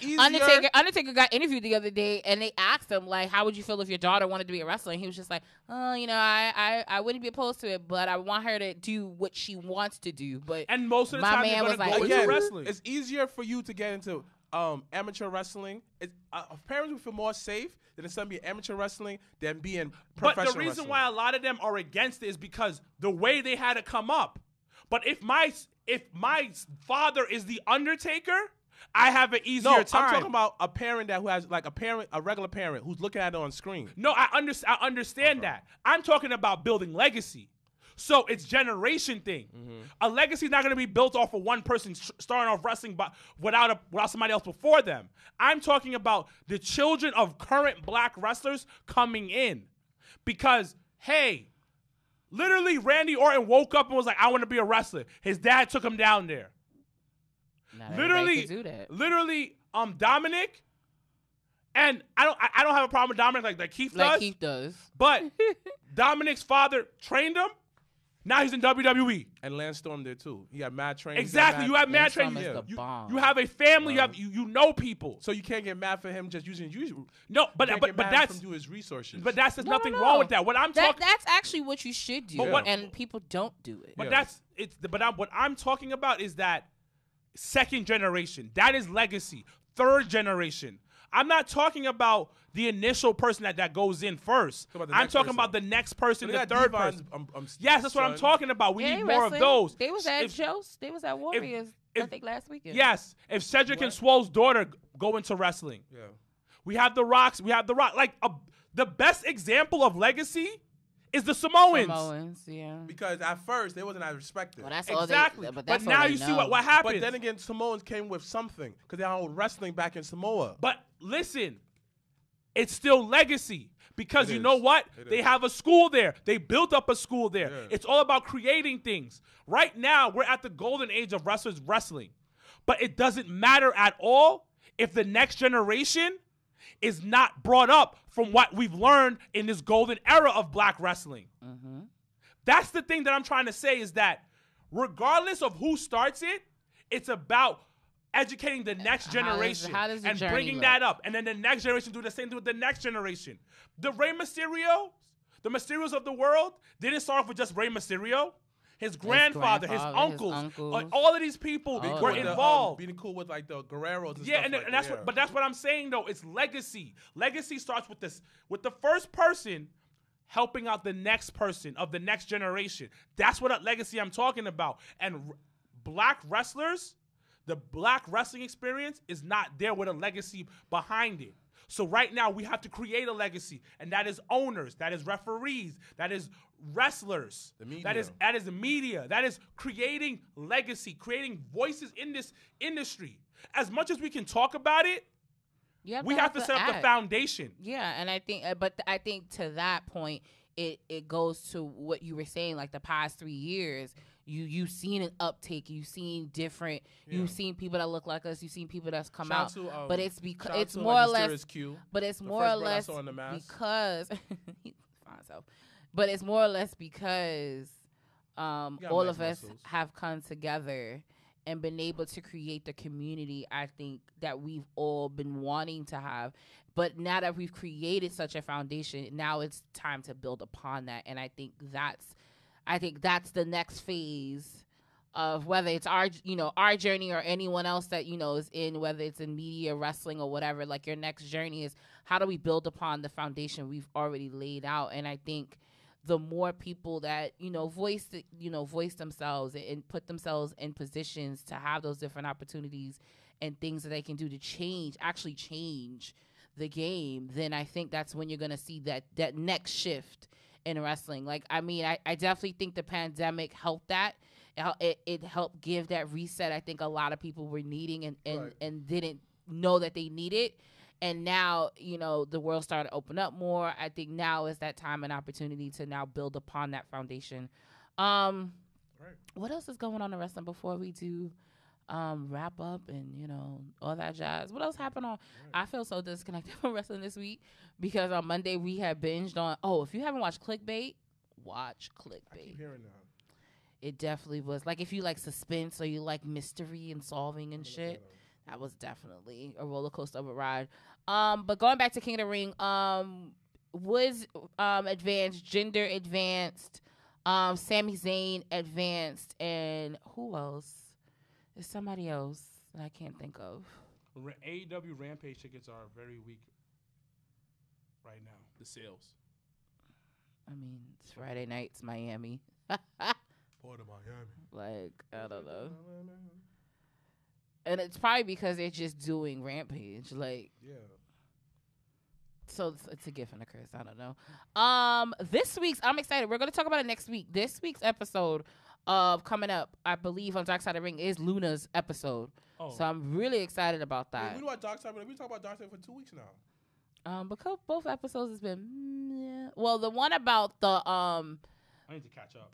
Undertaker got interviewed the other day, and they asked him like, how would you feel if your daughter wanted to be a wrestler? And he was just like, oh, you know, I wouldn't be opposed to it, but I want her to do what she wants to do. But and most of the my time man was like, again, wrestling. It's easier for you to get into amateur wrestling. Parents would feel more safe than it's be amateur wrestling than being professional. But the reason why a lot of them are against it is because the way they had to come up. But if my father is the Undertaker, I have an easier time. I'm talking about a parent who has like a regular parent who's looking at it on screen. No, I understand that. I'm talking about building legacy. So it's generation thing. Mm-hmm. A legacy is not going to be built off of one person starting off wrestling without somebody else before them. I'm talking about the children of current black wrestlers coming in. Because, hey, literally Randy Orton woke up and was like, I want to be a wrestler. His dad took him down there. Not literally, do that. Literally, Dominic, and I don't have a problem with Dominic like Keith does. Like Keith does. But Dominic's father trained him. Now he's in WWE. And Lance Storm there too. He got mad training. Exactly. You have mad training. You have a family. You know people. So you can't get mad for him just using you. No, but that's from his resources. But there's nothing wrong with that. What I'm talking that's actually what you should do. And people don't do it. But what I'm talking about is that second generation. That is legacy. Third generation. I'm not talking about the initial person that goes in first. I'm talking about the next person, the third person. Yes, that's what I'm talking about. We need more of those. They was at shows. They was at Warriors, I think, last weekend. Yes. If Cedric and Swole's daughter go into wrestling. Yeah. We have The Rock. Like, the best example of legacy is the Samoans. Yeah. Because at first, they wasn't as respected. Well, that's exactly. But now you see what happened. But then again, Samoans came with something because they hold wrestling back in Samoa. But listen, it's still legacy because you know what? They have a school there. They built up a school there. Yeah. It's all about creating things. Right now, we're at the golden age of wrestlers wrestling. But it doesn't matter at all if the next generation is not brought up from what we've learned in this golden era of black wrestling. Mm-hmm. That's the thing that I'm trying to say is that regardless of who starts it, it's about educating the next generation and bringing that up. And then the next generation do the same thing with the next generation. The Mysterios of the world didn't start off with just Rey Mysterio. His grandfather, his uncles, all of these people were involved. Being cool with like the Guerreros and stuff like that. That's what I'm saying though. It's legacy. Legacy starts with this, with the first person helping out the next person of the next generation. That's what legacy I'm talking about. And black wrestlers, the black wrestling experience is not there with a legacy behind it. So right now we have to create a legacy, and that is owners, that is referees, that is wrestlers, that is the media, that is creating legacy, creating voices in this industry. As much as we can talk about it, we have to set up the foundation. Yeah, and I think to that point, it goes to what you were saying, like the past 3 years. You've seen an uptake. You've seen different. Yeah. You've seen people that look like us. You've seen people that's come out. But it's because it's more or less. But it's more or less because But it's more or less because all of us have come together and been able to create the community, I think, that we've all been wanting to have. But now that we've created such a foundation, now it's time to build upon that. And I think that's the next phase of whether it's our journey or anyone else that, is in, whether it's in media, wrestling, or whatever. Like, your next journey is, how do we build upon the foundation we've already laid out? And I think the more people that, voice themselves and put themselves in positions to have those different opportunities and things that they can do to actually change the game, then I think that's when you're going to see that next shift in wrestling. Like, I mean, I definitely think the pandemic helped that. It helped give that reset I think a lot of people were needing and didn't know that they needed. And now, the world started to open up more. I think now is that time and opportunity to now build upon that foundation. What else is going on in wrestling before we do wrap up and, all that jazz? What else happened on? I feel so disconnected from wrestling this week because on Monday we had binged on, if you haven't watched Clickbait, watch Clickbait. I keep hearing that. It definitely was. Like, if you like suspense or you like mystery and solving and shit, that was definitely a roller coaster of a ride. But going back to King of the Ring, Woods advanced, Jinder advanced, Sami Zayn advanced, and who else? There's somebody else that I can't think of. AEW Rampage tickets are very weak right now. The sales. I mean, it's Friday night. It's Miami. Port of Miami. Like, I don't know. And it's probably because they're just doing Rampage. Like, yeah. So it's a gift and a curse. I don't know. This week's, I'm excited. We're going to talk about it next week. This week's episode of coming up, I believe, on Dark Side of the Ring is Luna's episode. Oh. So I'm really excited about that. We talk about Dark Side for 2 weeks now. Because both episodes has been, yeah. Well, the one about the I need to catch up.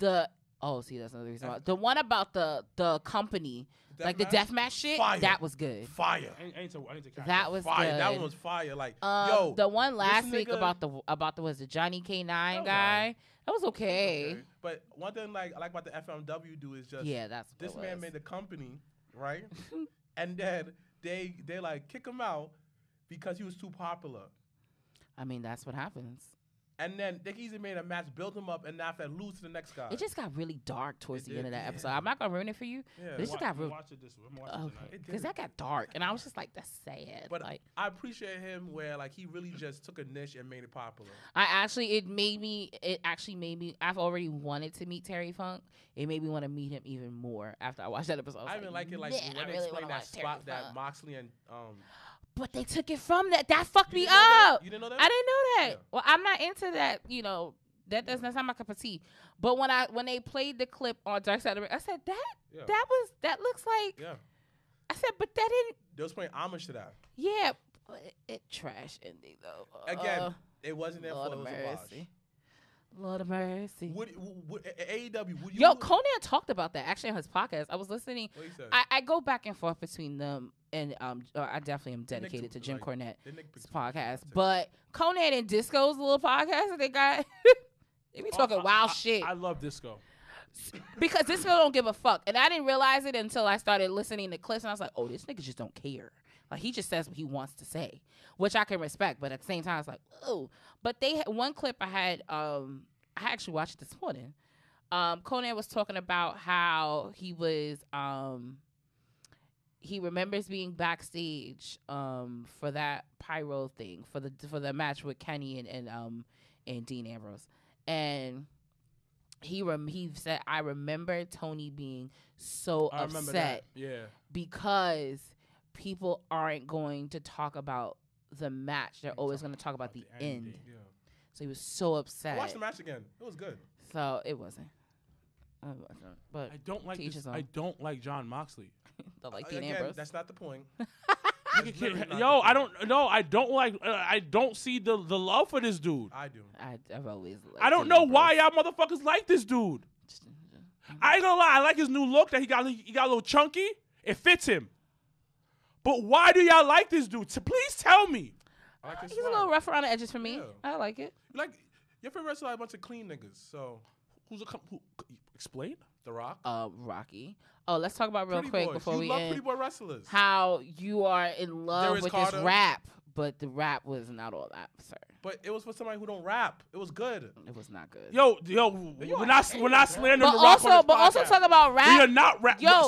See, that's another reason. The one about the company, like the deathmatch shit, fire. That was good. Fire. I need to catch that up. Was fire. good. That one was fire. Like, the one last week about the Johnny K9 guy. That was okay. But one thing I like about the FMW do is just that's this man made the company, right? And then they like kick him out because he was too popular. I mean, that's what happens. And then they easily made a match, build him up, and after that, lose to the next guy. It just got really dark towards the end of that episode. I'm not gonna ruin it for you. Yeah. But it just got real. Watch it this way. I'm watching it because that got dark, and I was just like, "That's sad." But I appreciate him where he really just took a niche and made it popular. It actually made me. I've already wanted to meet Terry Funk. It made me want to meet him even more after I watched that episode. I even like it when they explained that spot that Moxley and But they took it from that. That fucked me up. You didn't know that? I didn't know that. Yeah. Well, I'm not into that. That's not my cup of tea. But when they played the clip on Dark Side of the Ring, I said that looks like. Yeah. I said, but that didn't. They was playing homage to that. Yeah, but it trash ending though. Again, it wasn't there for mercy. Lord of mercy. Would AEW? Would you? Yo, Conan talked about that actually on his podcast. I was listening. What he said? I go back and forth between them. And I definitely am dedicated to Jim Cornette's podcast. But Conan and Disco's little podcast that they got, they be talking wild shit. I love Disco. Because Disco don't give a fuck. And I didn't realize it until I started listening to clips. And I was like, this nigga just don't care. Like, he just says what he wants to say, which I can respect. But at the same time, I was like, oh. But they had one clip I had, I actually watched it this morning. Conan was talking about how he was... he remembers being backstage for that pyro thing for the match with Kenny and and Dean Ambrose, and he said, I remember Tony being so upset because people aren't going to talk about the match. They're always going to talk about the end. Yeah. So he was so upset. I watched the match again. It was good. So it wasn't. But I don't like this. I don't like John Moxley. Don't like Dean Ambrose. That's not the point. Yo, I don't know. I don't like. I don't see the love for this dude. I do. I've always. I don't know why y'all motherfuckers like this dude. I ain't gonna lie. I like his new look that he got. He got a little chunky. It fits him. But why do y'all like this dude? So please tell me. He's a little rough around the edges for me. Yeah. I like it. Like your favorite wrestler, a bunch of clean niggas. So who explain? The Rock. Rocky. Oh, let's talk about real quick before we love end. Pretty boy wrestlers. How you are in love Darius with Carter. this rap, but the rap was not all that, sir. But it was for somebody who don't rap. It was good. It was not good. Yo, we're not slandering the Rock. But also talk about rap. We are not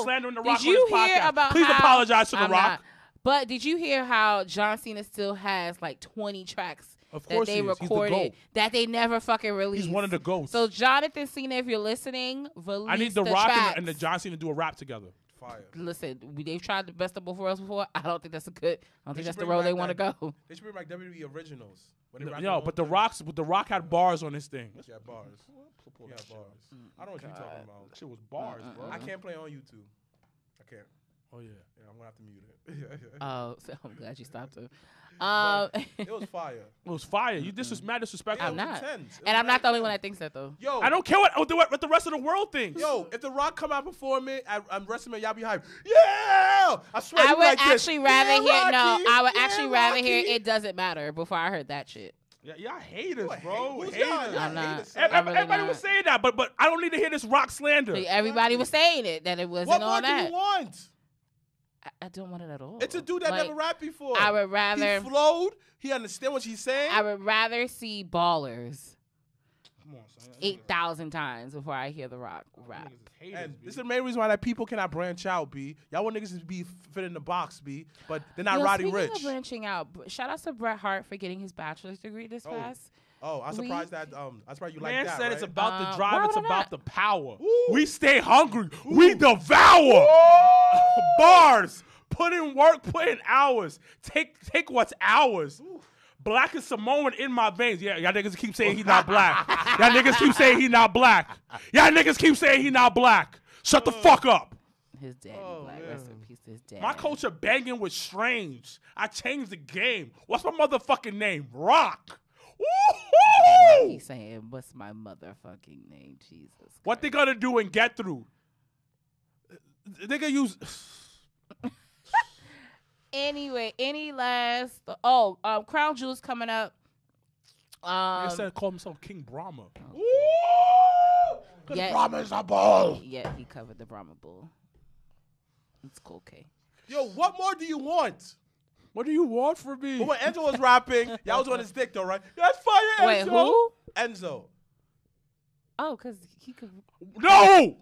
slandering the Rock. Did you hear about? Please apologize to the Rock. But did you hear how John Cena still has like 20 tracks that they recorded that they never fucking released? He's one of the GOATs. So Jonathan Cena, if you're listening, release I need the Rock and the John Cena to do a rap together. Fire. Listen, they've tried the best of both worlds before. I don't think that's I don't think that's the road they want to go. They should bring back WWE originals. But the Rock had bars on this thing. Yeah, bars. Yeah, bars. I don't know what you're talking about. Shit was bars, bro. I can't play on YouTube. I can't. Oh yeah. Yeah, I'm gonna have to mute it. Oh, so I'm glad you stopped him. It was fire. It was fire. You mad disrespectful. I'm not. And I'm not the only one that thinks that though. Yo, I don't care what the rest of the world thinks. Yo, if The Rock come out before me, I'm WrestleMania, y'all be hyped. Yeah! I swear I would like actually this. rather hear I would Yeah, actually rather Rocky. hear it doesn't matter before I heard that shit. Yeah, y'all haters, bro. Who's Haters. y'all? I'm not. Everybody was saying that, but I don't need to hear this Rock slander. Everybody was saying it that it wasn't What all more do that. you want? I don't want it at all. It's a dude that never rapped before. I would rather he flowed. He understand what he's saying. I would rather see Ballers Come on, son. 8,000 times before I hear The Rock rap. And this is the main reason why that people cannot branch out, B. Y'all want niggas to be fit in the box, B. But they're not Roddy speaking Rich. Of branching out, shout out to Bret Hart for getting his bachelor's degree this past. Oh, I'm surprised that that's why you like Man that. said right? it's about the drive, it's why not? about the power. Ooh. We stay hungry. We devour. Bars. Put in work, put in hours. Take what's ours. Black is Samoan in my veins. Yeah, y'all niggas keep saying he's not black. Y'all niggas keep saying he's not black. Y'all niggas keep saying he's not black. Shut the fuck up. His daddy black. Rest in peace to his dad. My culture banging was strange. I changed the game. What's my motherfucking name? Rock. Woo-hoo! He's saying, what's my motherfucking name? Jesus Christ. What they gonna do and get through? They gonna use... Anyway, any last... Crown Jewel's coming up. They said call himself King Brahma. Because Brahma is a bull. Yeah, he covered the Brahma bull. It's cool, K. Yo, what more do you want? What do you want from me? But when Enzo was rapping, y'all was on his dick though, right? That's fire, Enzo. Wait, who? Enzo. Oh, because he could... No!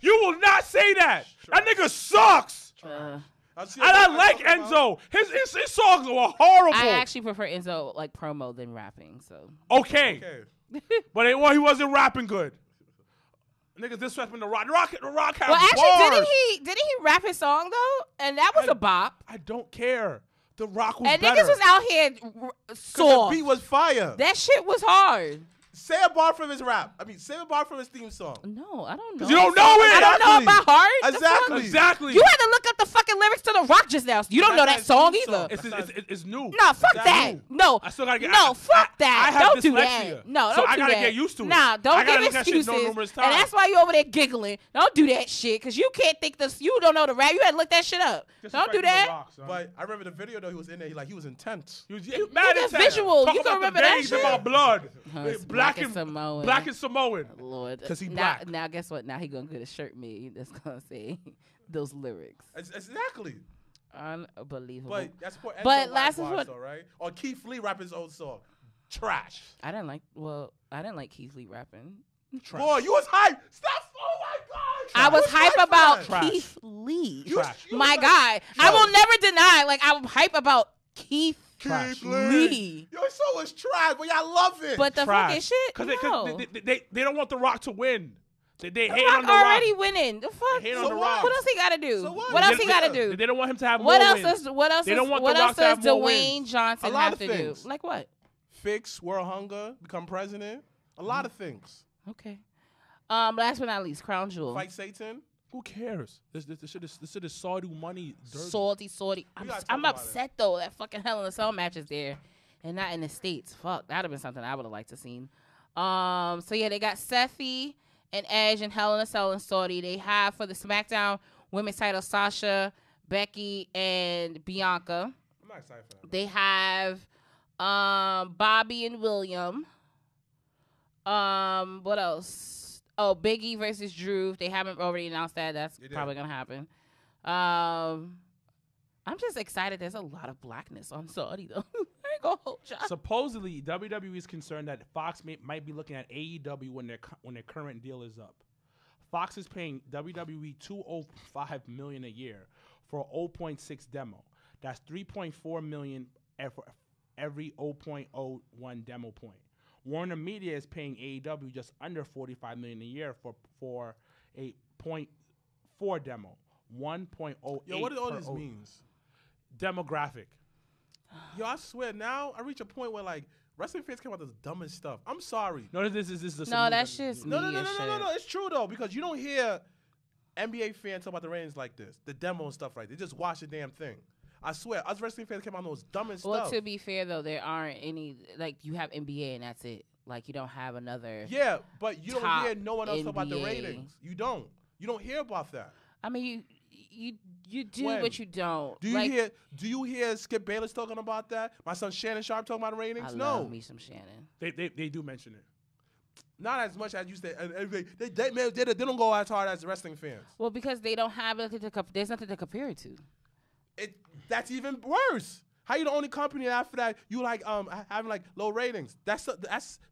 You will not say that. That nigga sucks. I like Enzo. His songs were horrible. I actually prefer Enzo like promo than rapping. So okay. But he wasn't rapping good. Niggas disrespecting the Rock. The Rock had bars. Actually, didn't he rap his song though? And that was a bop. I don't care. The Rock was and better. Niggas was out here sore. The beat was fire. That shit was hard. Say a bar from his rap. Say a bar from his theme song. No, I don't know. You don't know it. I don't know about heart. Exactly. You had to look up the fucking lyrics to The Rock just now. You don't know that song either. It's new. No, fuck that. No. I still gotta get. No, fuck that. I have don't do dyslexia. that. No, so don't I do gotta that. get used to it. Nah, don't give excuses. And that's why you over there giggling. Don't do that shit, cause you can't think this. You don't know the rap. You had to look that shit up. Don't do that. Rock, but I remember the video though. He was in there. He was intense. He was mad intense. Visual. Talk You can about remember the that veins shit. in my blood. Black and Samoan. Black and Samoan. Lord, because he black. Now guess what? Now he gonna get a shirt made that's gonna say those lyrics. Exactly. Unbelievable. But that's for last is what, though, right? Or Keith Lee rap his own song. Trash. I didn't like Keith Lee rapping. Trash. Boy, you was hype. Stop. Oh my God. I was hype about Trash. Keith Lee. You my guy. I will never deny. Like I'm hype about Keith Trash. Lee. Yo, so was trash, but y'all love it. But the Trash. fucking shit, no. They don't want The Rock to win. They hate Rock on The already Rock. winning. The fuck? They hate on So The what? Rock. What else he got to do? So what? What else he Yeah. got to do? They don't want him to have What more else wins. does what else They does don't want what The Rock else to have does more Dwayne wins. Johnson A lot have of to things. do? Like what? Fix world hunger, become president. A lot of things. Okay. Last but not least, Crown Jewel. Fight Satan. Who cares? This shit is Saudi money. Dirty. Salty. We gotta talk I'm about upset though. That fucking Hell in a Cell match is there, and not in the States. Fuck, that'd have been something I would have liked to seen. So yeah, they got Sethi and Edge and Hell in a Cell in Saudi. They have for the SmackDown Women's title Sasha, Becky, and Bianca. I'm not excited for that. They have Bobby and William. What else? Oh, Biggie versus Drew. They haven't already announced that. That's probably gonna happen. I'm just excited. There's a lot of blackness on Saudi though. I ain't gonna hold y'all. Supposedly, WWE is concerned that Fox might be looking at AEW when their current deal is up. Fox is paying WWE $205 million a year for a 0.6 demo. That's $3.4 million for every 0.01 demo point. Warner Media is paying AEW just under $45 million a year for a 0.4 demo. 1.08. Yo, what do all this means? Demographic. Yo, I swear now I reach a point where like wrestling fans come out with the dumbest stuff. I'm sorry. No, this is No, that's just No. media shit. It's true though because you don't hear NBA fans talk about the ratings like this, the demo and stuff like. They just watch the damn thing. I swear, us wrestling fans came out with those dumbest Well, stuff. to be fair though, there aren't any like you have NBA and that's it. Like you don't have another. Yeah, but you don't top hear no one else talk about the NBA. ratings. You don't hear about that. I mean, you do, When? but you don't. Do you Like, hear? Do you hear Skip Bayless talking about that? My son Shannon Sharp talking about ratings? I No, love me some Shannon. They do mention it. not as much as you say. They don't go as hard as wrestling fans. Well, because they don't have nothing to there's nothing to compare it to. That's even worse. How you the only company after that you like having like low ratings? That's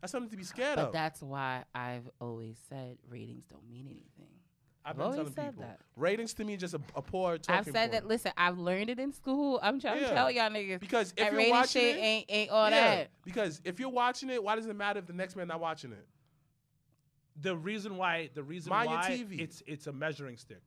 something to be scared But of. that's why I've always said ratings don't mean anything. I've been always telling said people that. ratings to me just a poor talking I've said that. point. Listen, I've learned it in school. I'm trying to Yeah. tell y'all niggas Because if that you're rating watching shit it, ain't all that. Because if you're watching it, why does it matter if the next man not watching it? The reason why Mind your TV. it's a measuring stick.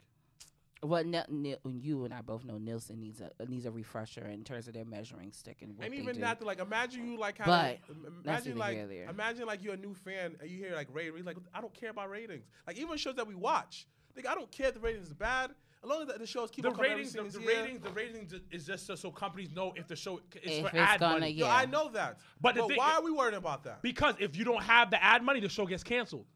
Well, you and I both know Nielsen needs a refresher in terms of their measuring stick and what And they even do. that, like, imagine you like But imagine neither like here nor there. imagine like you're a new fan and you hear like ratings, like I don't care about ratings. Like even shows that we watch, like I don't care if the ratings is bad, as long as the shows keep The on coming every ratings, single the year. ratings is just so companies know if the show is If for it's ad gonna money. get- Yo, Yeah. I know that, But but the thing- why are we worried about that? Because if you don't have the ad money, the show gets canceled.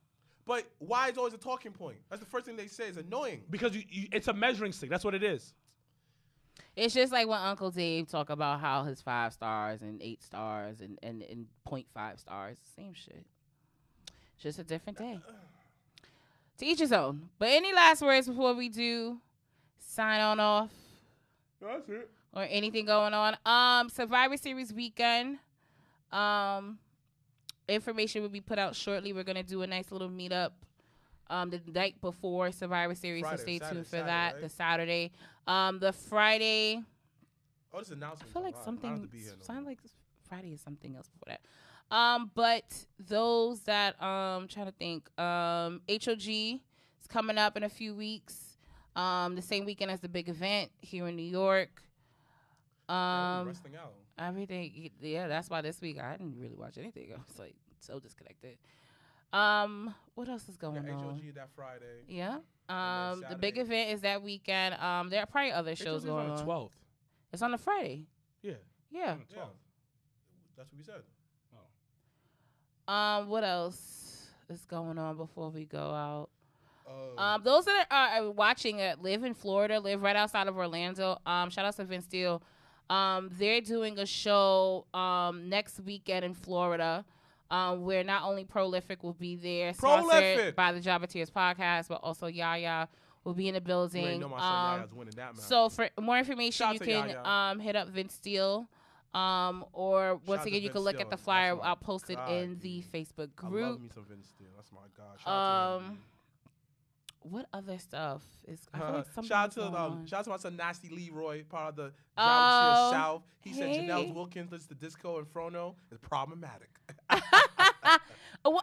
But why is always a talking point? That's the first thing they say. It's annoying. Because it's a measuring stick. That's what it is. It's just like when Uncle Dave talk about how his 5 stars and 8 stars and 0.5 stars, same shit. Just a different day. To each his own. But any last words before we do sign on off That's it. or anything going on? Survivor Series weekend. Information will be put out shortly. We're gonna do a nice little meetup the night before Survivor Series, Friday, so stay tuned for Saturday, that. right? The Saturday, the Friday. Oh, this announcement. I feel like I don't have to something be here no sound more. like Friday is something else before that. But those that trying to think, HOG is coming up in a few weeks. The same weekend as the big event here in New York. Wrestling out. Everything, yeah. That's why this week I didn't really watch anything. I was like so disconnected. What else is going Yeah, on? HOG that Friday. Yeah. then The big Saturday. event is that weekend. There are probably other shows HOG is going on the on. 12th. It's on the Friday. Yeah. Yeah. On the 12th. That's what we said. Oh. What else is going on before we go out? Oh. Those that are watching it live in Florida, live right outside of Orlando. Shout out to Vince Steele. They're doing a show next weekend in Florida. Where not only Prolific will be there, sponsored Prolific! by the Jabba Tears podcast, but also Yaya will be in the You building. already know my son Yaya's winning that match. So for more information, Shout you to can Yaya. hit up Vince Steele. Or once Shout again, to you can Vince look Steele. at the flyer. That's my I'll post it God, in the dude. Facebook I love group. me some Vince Steele. That's my God. Shout out to him. What other stuff is? I feel like something shout out to my son Nasty Leroy, part of the South. He said Janelle Wilkins listens to disco and Frono is problematic. Well,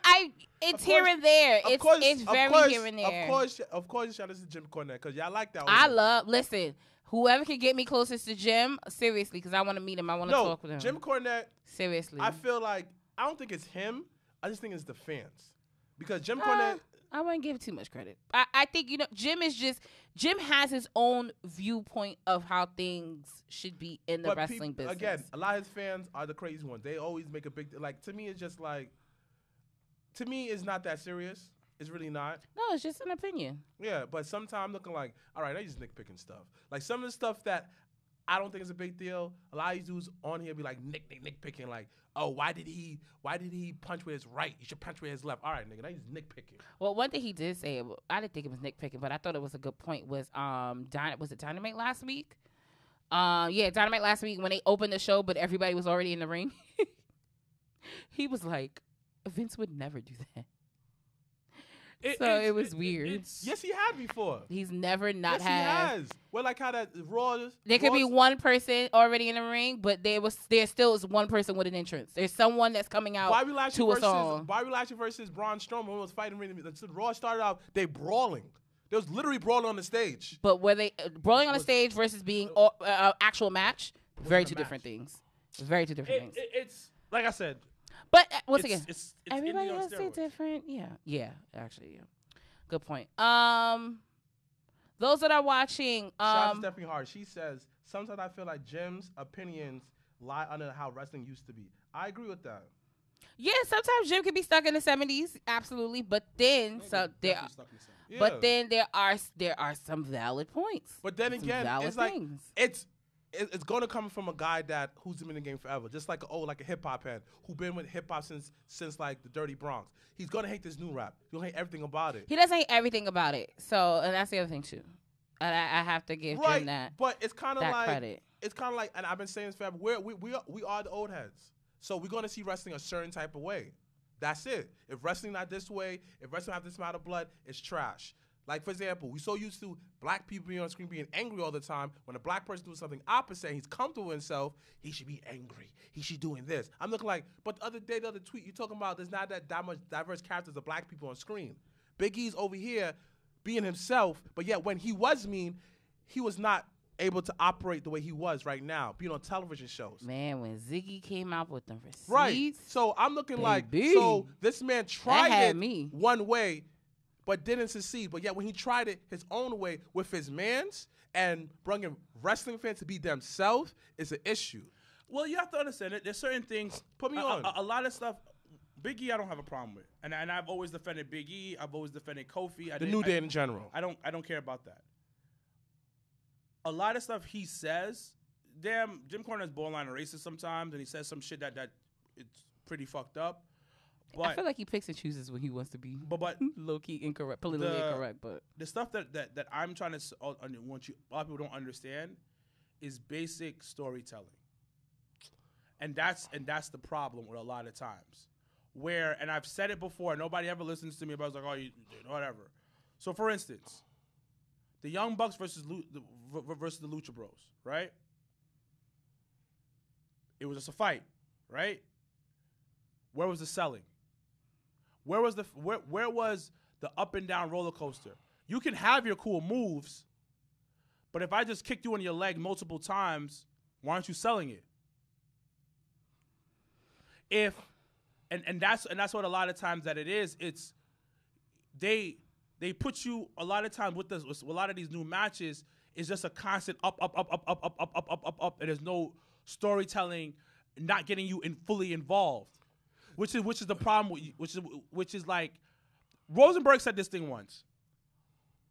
it's here and there. It's very here and there. Of course, shout out to Jim Cornette because y'all like that. Listen, whoever can get me closest to Jim, seriously, because I want to meet him. I want to talk with him. Jim Cornette. Seriously, I feel like I don't think it's him. I just think it's the fans because Jim Cornette. I wouldn't give too much credit. I think Jim has his own viewpoint of how things should be in the wrestling business. Again, a lot of his fans are the crazy ones. They always make a big to me. It's just like. To me, it's not that serious. It's really not. No, it's just an opinion. Yeah, but sometimes I'm looking like, all right, they just nitpicking stuff. Like some of the stuff that I don't think is a big deal. A lot of these dudes on here be like nitpicking, like, oh, why did he punch with his right? You should punch with his left. All right, nigga, that is nitpicking. Well, one thing he did say, I didn't think it was nitpicking, but I thought it was a good point. Was it Dynamite last week? Yeah, Dynamite last week when they opened the show, but everybody was already in the ring. He was like, Vince would never do that. It was weird. Yes, he had before. He's never not yes, had. He has. Well, like how that Raw. There could be one person already in the ring, but there still is one person with an entrance. There's someone that's coming out to a song. Bobby Lashley versus Braun Strowman was fighting. Raw started out they brawling. They was literally brawling on the stage. But were they brawling on the stage versus being actual match? Very two different things. Very two different things. It's like I said. But once again, it's everybody has their different. Yeah. Actually, yeah. Good point. Those that are watching, shout out to Stephanie Hart. She says sometimes I feel like Jim's opinions lie under how wrestling used to be. I agree with that. Yeah, sometimes Jim can be stuck in the 70s, absolutely. But then there are some valid points. But then again, it's going to come from a guy who's been in the game forever, just like a hip hop head who's been with hip hop since like the Dirty Bronx. He's going to hate this new rap. He'll hate everything about it. He doesn't hate everything about it. So, and that's the other thing too. And I have to give Jim that. But it's kind of like credit. It's kind of like, and I've been saying this forever. We are the old heads, so we're going to see wrestling a certain type of way. That's it. If wrestling not this way, if wrestling have this amount of blood, it's trash. Like, for example, we so used to black people being on screen being angry all the time. When a black person doing something opposite, he's comfortable with himself, he should be angry. He should doing this. I'm looking like, but the other tweet, you're talking about there's not that much diverse characters of black people on screen. Big E's over here being himself, but yet when he was mean, he was not able to operate the way he was right now, being on television shows. Man, when Ziggy came out with them receipts. Right. So I'm looking so this man tried it one way, but didn't succeed. But yet when he tried it his own way with his mans and bringing wrestling fans to be themselves is an issue. Well, you have to understand it. There's certain things. Put me on. A lot of stuff. Big E, I don't have a problem with, and I've always defended Big E. I've always defended Kofi. The New Day in general. I don't care about that. A lot of stuff he says, Jim Cornette's borderline racist sometimes, and he says some shit that it's pretty fucked up. But I feel like he picks and chooses when he wants to be, but low key incorrect, politically incorrect. But the stuff that I'm trying to want you, a lot of people don't understand, is basic storytelling, and that's the problem with a lot of times. And I've said it before, nobody ever listens to me, but I was like, oh, whatever. So for instance, the Young Bucks versus the Lucha Bros, right? It was just a fight, right? Where was the selling? Where was the up and down roller coaster? You can have your cool moves, but if I just kicked you in your leg multiple times, why aren't you selling it? And that's what a lot of times that it is. It's they put you a lot of times with a lot of these new matches is just a constant up, and there's no storytelling, not getting you fully involved. Which is the problem. Which is like Rosenberg said this thing once.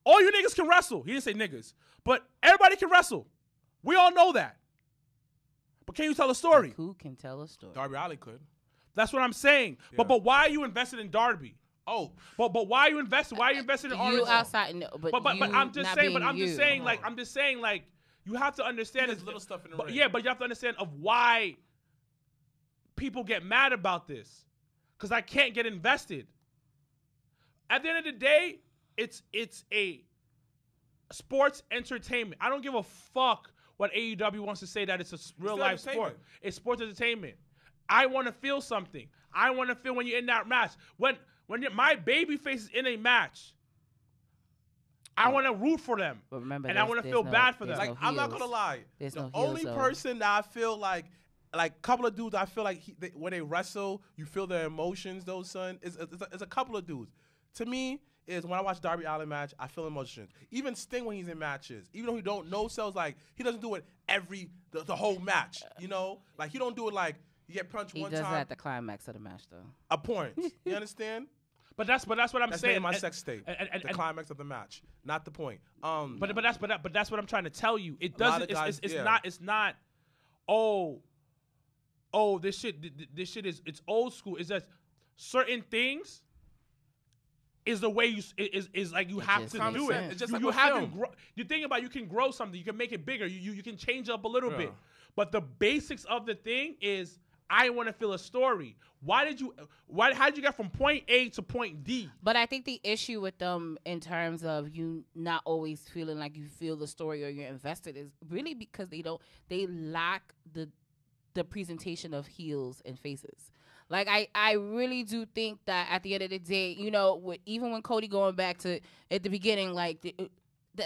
All you niggas can wrestle. He didn't say niggas, but everybody can wrestle. We all know that. But can you tell a story? Like who can tell a story? Darby Allin could. That's what I'm saying. Yeah. But why are you invested in Darby? Oh, but why are you invested? Why are you invested in Arnold? You outside, no, but I'm just saying. But I'm just saying. Like I'm just saying. Like you have to understand. There's little stuff in the ring. Yeah, but you have to understand of why people get mad about this, because I can't get invested. At the end of the day, it's a sports entertainment. I don't give a fuck what AEW wants to say that it's a real life sport. It's sports entertainment. I want to feel something. I want to feel when you're in that match. When my baby face is in a match, I want to root for them. But remember, and I want to feel bad for them. Like, I'm not going to lie. The only person that I feel like a couple of dudes, I feel like when they wrestle, you feel their emotions, though, son. It's a couple of dudes. To me, is when I watch Darby Allin match, I feel emotions. Even Sting when he's in matches, even though he don't know sells, like, he doesn't do it the whole match, you know? Like, he don't do it like, you get punched one time. He does that at the climax of the match, though. A point. You understand? But that's what I'm saying. That's my sex tape. The climax of the match, not the point. But that's what I'm trying to tell you. It doesn't. It's not. Oh, this shit is old school. It's just certain things is the way is like you have to do it. It's just like you have to grow. You think about you can grow something. You can make it bigger. You can change up a little bit. But the basics of the thing is, I want to feel a story. How did you get from point A to point D? But I think the issue with them in terms of you not always feeling like you feel the story or you're invested is really because they lack the presentation of heels and faces. Like, I really do think that at the end of the day, you know, even when Cody going back to at the beginning, like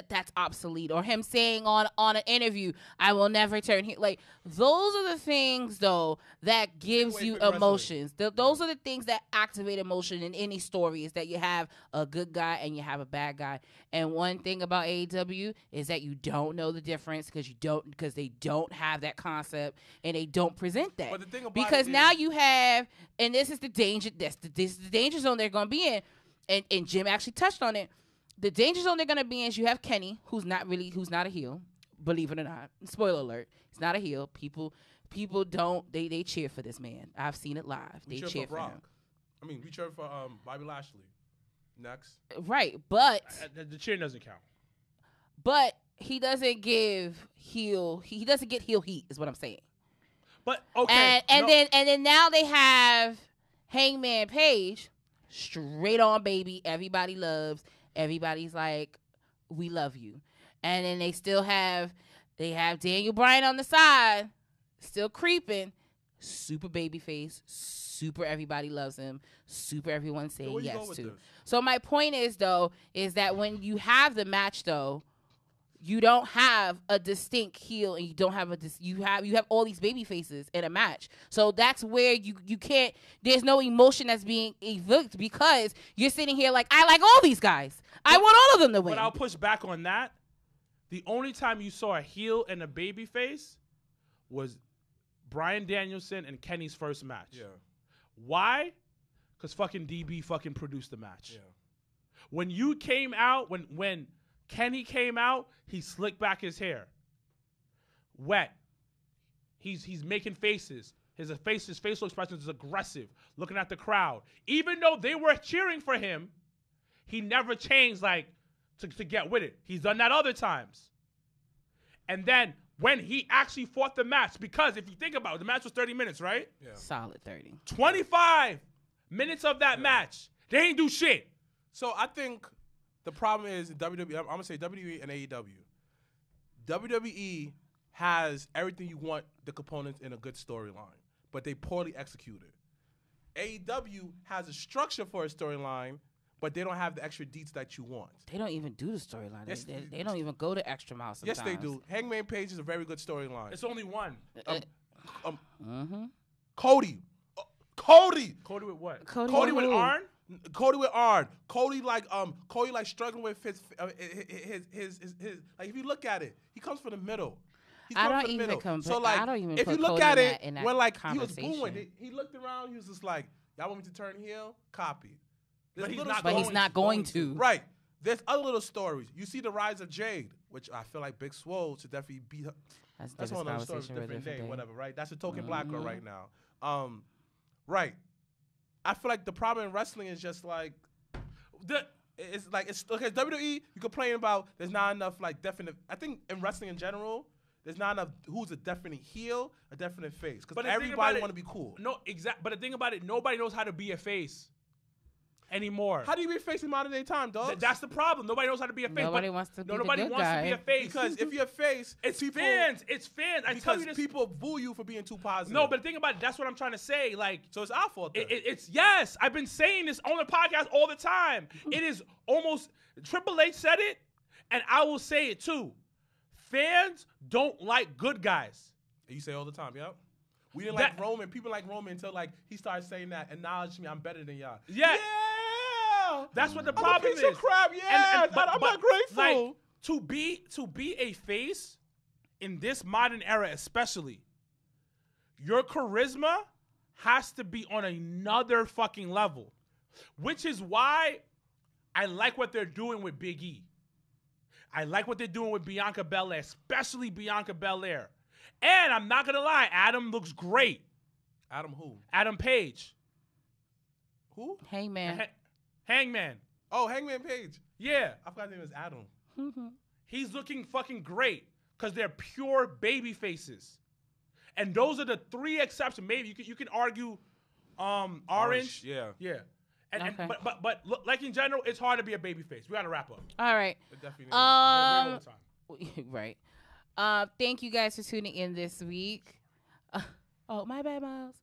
that's obsolete, or him saying on an interview, I will never turn heel. Like, those are the things though that gives you emotions. Those are the things that activate emotion in any story, is that you have a good guy and you have a bad guy. And one thing about AEW is that you don't know the difference because they don't have that concept and they don't present that. But the thing about because now you have, and this is the danger. This is the danger zone they're going to be in, and Jim actually touched on it. The danger zone they're going to be in is you have Kenny, who's not a heel, believe it or not. Spoiler alert. He's not a heel. People don't, they cheer for this man. I've seen it live. They cheer for him. I mean, we cheer for Bobby Lashley. Next. Right, but the cheer doesn't count. But he doesn't give heel, he doesn't get heel heat, is what I'm saying. But okay. And then now they have Hangman Page, straight on baby, everybody loves. Everybody's like, we love you. And then they have Daniel Bryan on the side, still creeping, super baby face, super everybody loves him, super everyone saying yes to. So my point is, though, is that when you have the match, though, you don't have a distinct heel, and you don't have you have all these baby faces in a match. So that's where you can't, there's no emotion that's being evoked because you're sitting here like, I like all these guys. I want all of them to win. But I'll push back on that. The only time you saw a heel and a baby face was Bryan Danielson and Kenny's first match. Yeah. Why? Because fucking DB fucking produced the match. Yeah. When you came out, when Kenny came out, he slicked back his hair. Wet. He's making faces. His facial expression is aggressive, looking at the crowd. Even though they were cheering for him, he never changed to get with it. He's done that other times. And then when he actually fought the match, because if you think about it, the match was 30 minutes, right? Yeah. Solid 30. 25 minutes of that match, they ain't do shit. So I think the problem is WWE. I'm gonna say WWE and AEW. WWE has everything you want, the components in a good storyline, but they poorly executed. AEW has a structure for a storyline, but they don't have the extra deets that you want. They don't even do the storyline. Yes, they don't even go to extra miles sometimes. Yes, they do. Hangman Page is a very good storyline. It's only one. Cody. Cody with what? Cody with Arn? Cody with Arn. Cody like struggling with his like, if you look at it, he comes from the middle. I don't even compare. So like, I don't even if put you look Cody at it, in that when like he was conversation. booing, he looked around. He was just like, "Y'all want me to turn heel? Copy." But he's not going to. Right. There's other little stories. You see the rise of Jade, which I feel like Big Swole should definitely beat her. That's one of those stories, different day, whatever. Right. That's a token black girl right now. Right. I feel like the problem in wrestling is just like it's okay. WWE, you complain about there's not enough like definite. I think in wrestling in general, there's not enough who's a definite heel, a definite face, because everybody want to be cool. No, exact. But the thing about it, nobody knows how to be a face. anymore. How do you be a face in modern day time, dog? That's the problem. Nobody knows how to be a face. Nobody wants to be Nobody the good wants guy. to be a face. Because if you're a face, it's people, fans. It's fans. I tell you this. People boo you for being too positive. No, but think about it. That's what I'm trying to say. Like, so it's our fault. It's yes. I've been saying this on the podcast all the time. It is almost Triple H said it, and I will say it too. Fans don't like good guys. You say all the time, yeah. We didn't like Roman. People like Roman until like he started saying that. Acknowledge me, I'm better than y'all. Yeah. That's what the problem is. Crap, yeah. But I'm not grateful. Like, to be a face in this modern era, especially, your charisma has to be on another fucking level, which is why I like what they're doing with Big E. I like what they're doing with Bianca Belair, especially Bianca Belair. And I'm not gonna lie, Adam looks great. Adam who? Adam Page. Who? Hangman. Hangman. Oh, Hangman Page. Yeah. I forgot his name is Adam. He's looking fucking great because they're pure baby faces. And those are the three exceptions. Maybe you can argue Orange. Yeah. Yeah. Okay. But look, like in general, it's hard to be a baby face. We got to wrap up. All right. It definitely is. Right. Thank you guys for tuning in this week. Oh, my bad, Miles.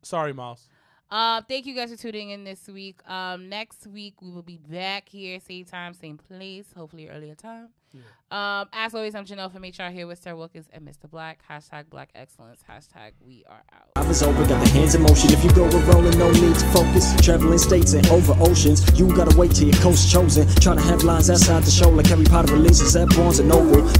Sorry, Miles. Thank you guys for tuning in this week. Next week we will be back here, same time, same place, hopefully earlier time. Yeah. As always, I'm Janelle from HR here with Sarah Wilkins and Mr. Black. # Black Excellence. # we are out. I was over, got the hands in motion. If you go with rolling, no need to focus. Traveling states and over oceans. You gotta wait till your coast chosen. Trying to have lines outside the show like Harry Potter releases at Barnes & Noble.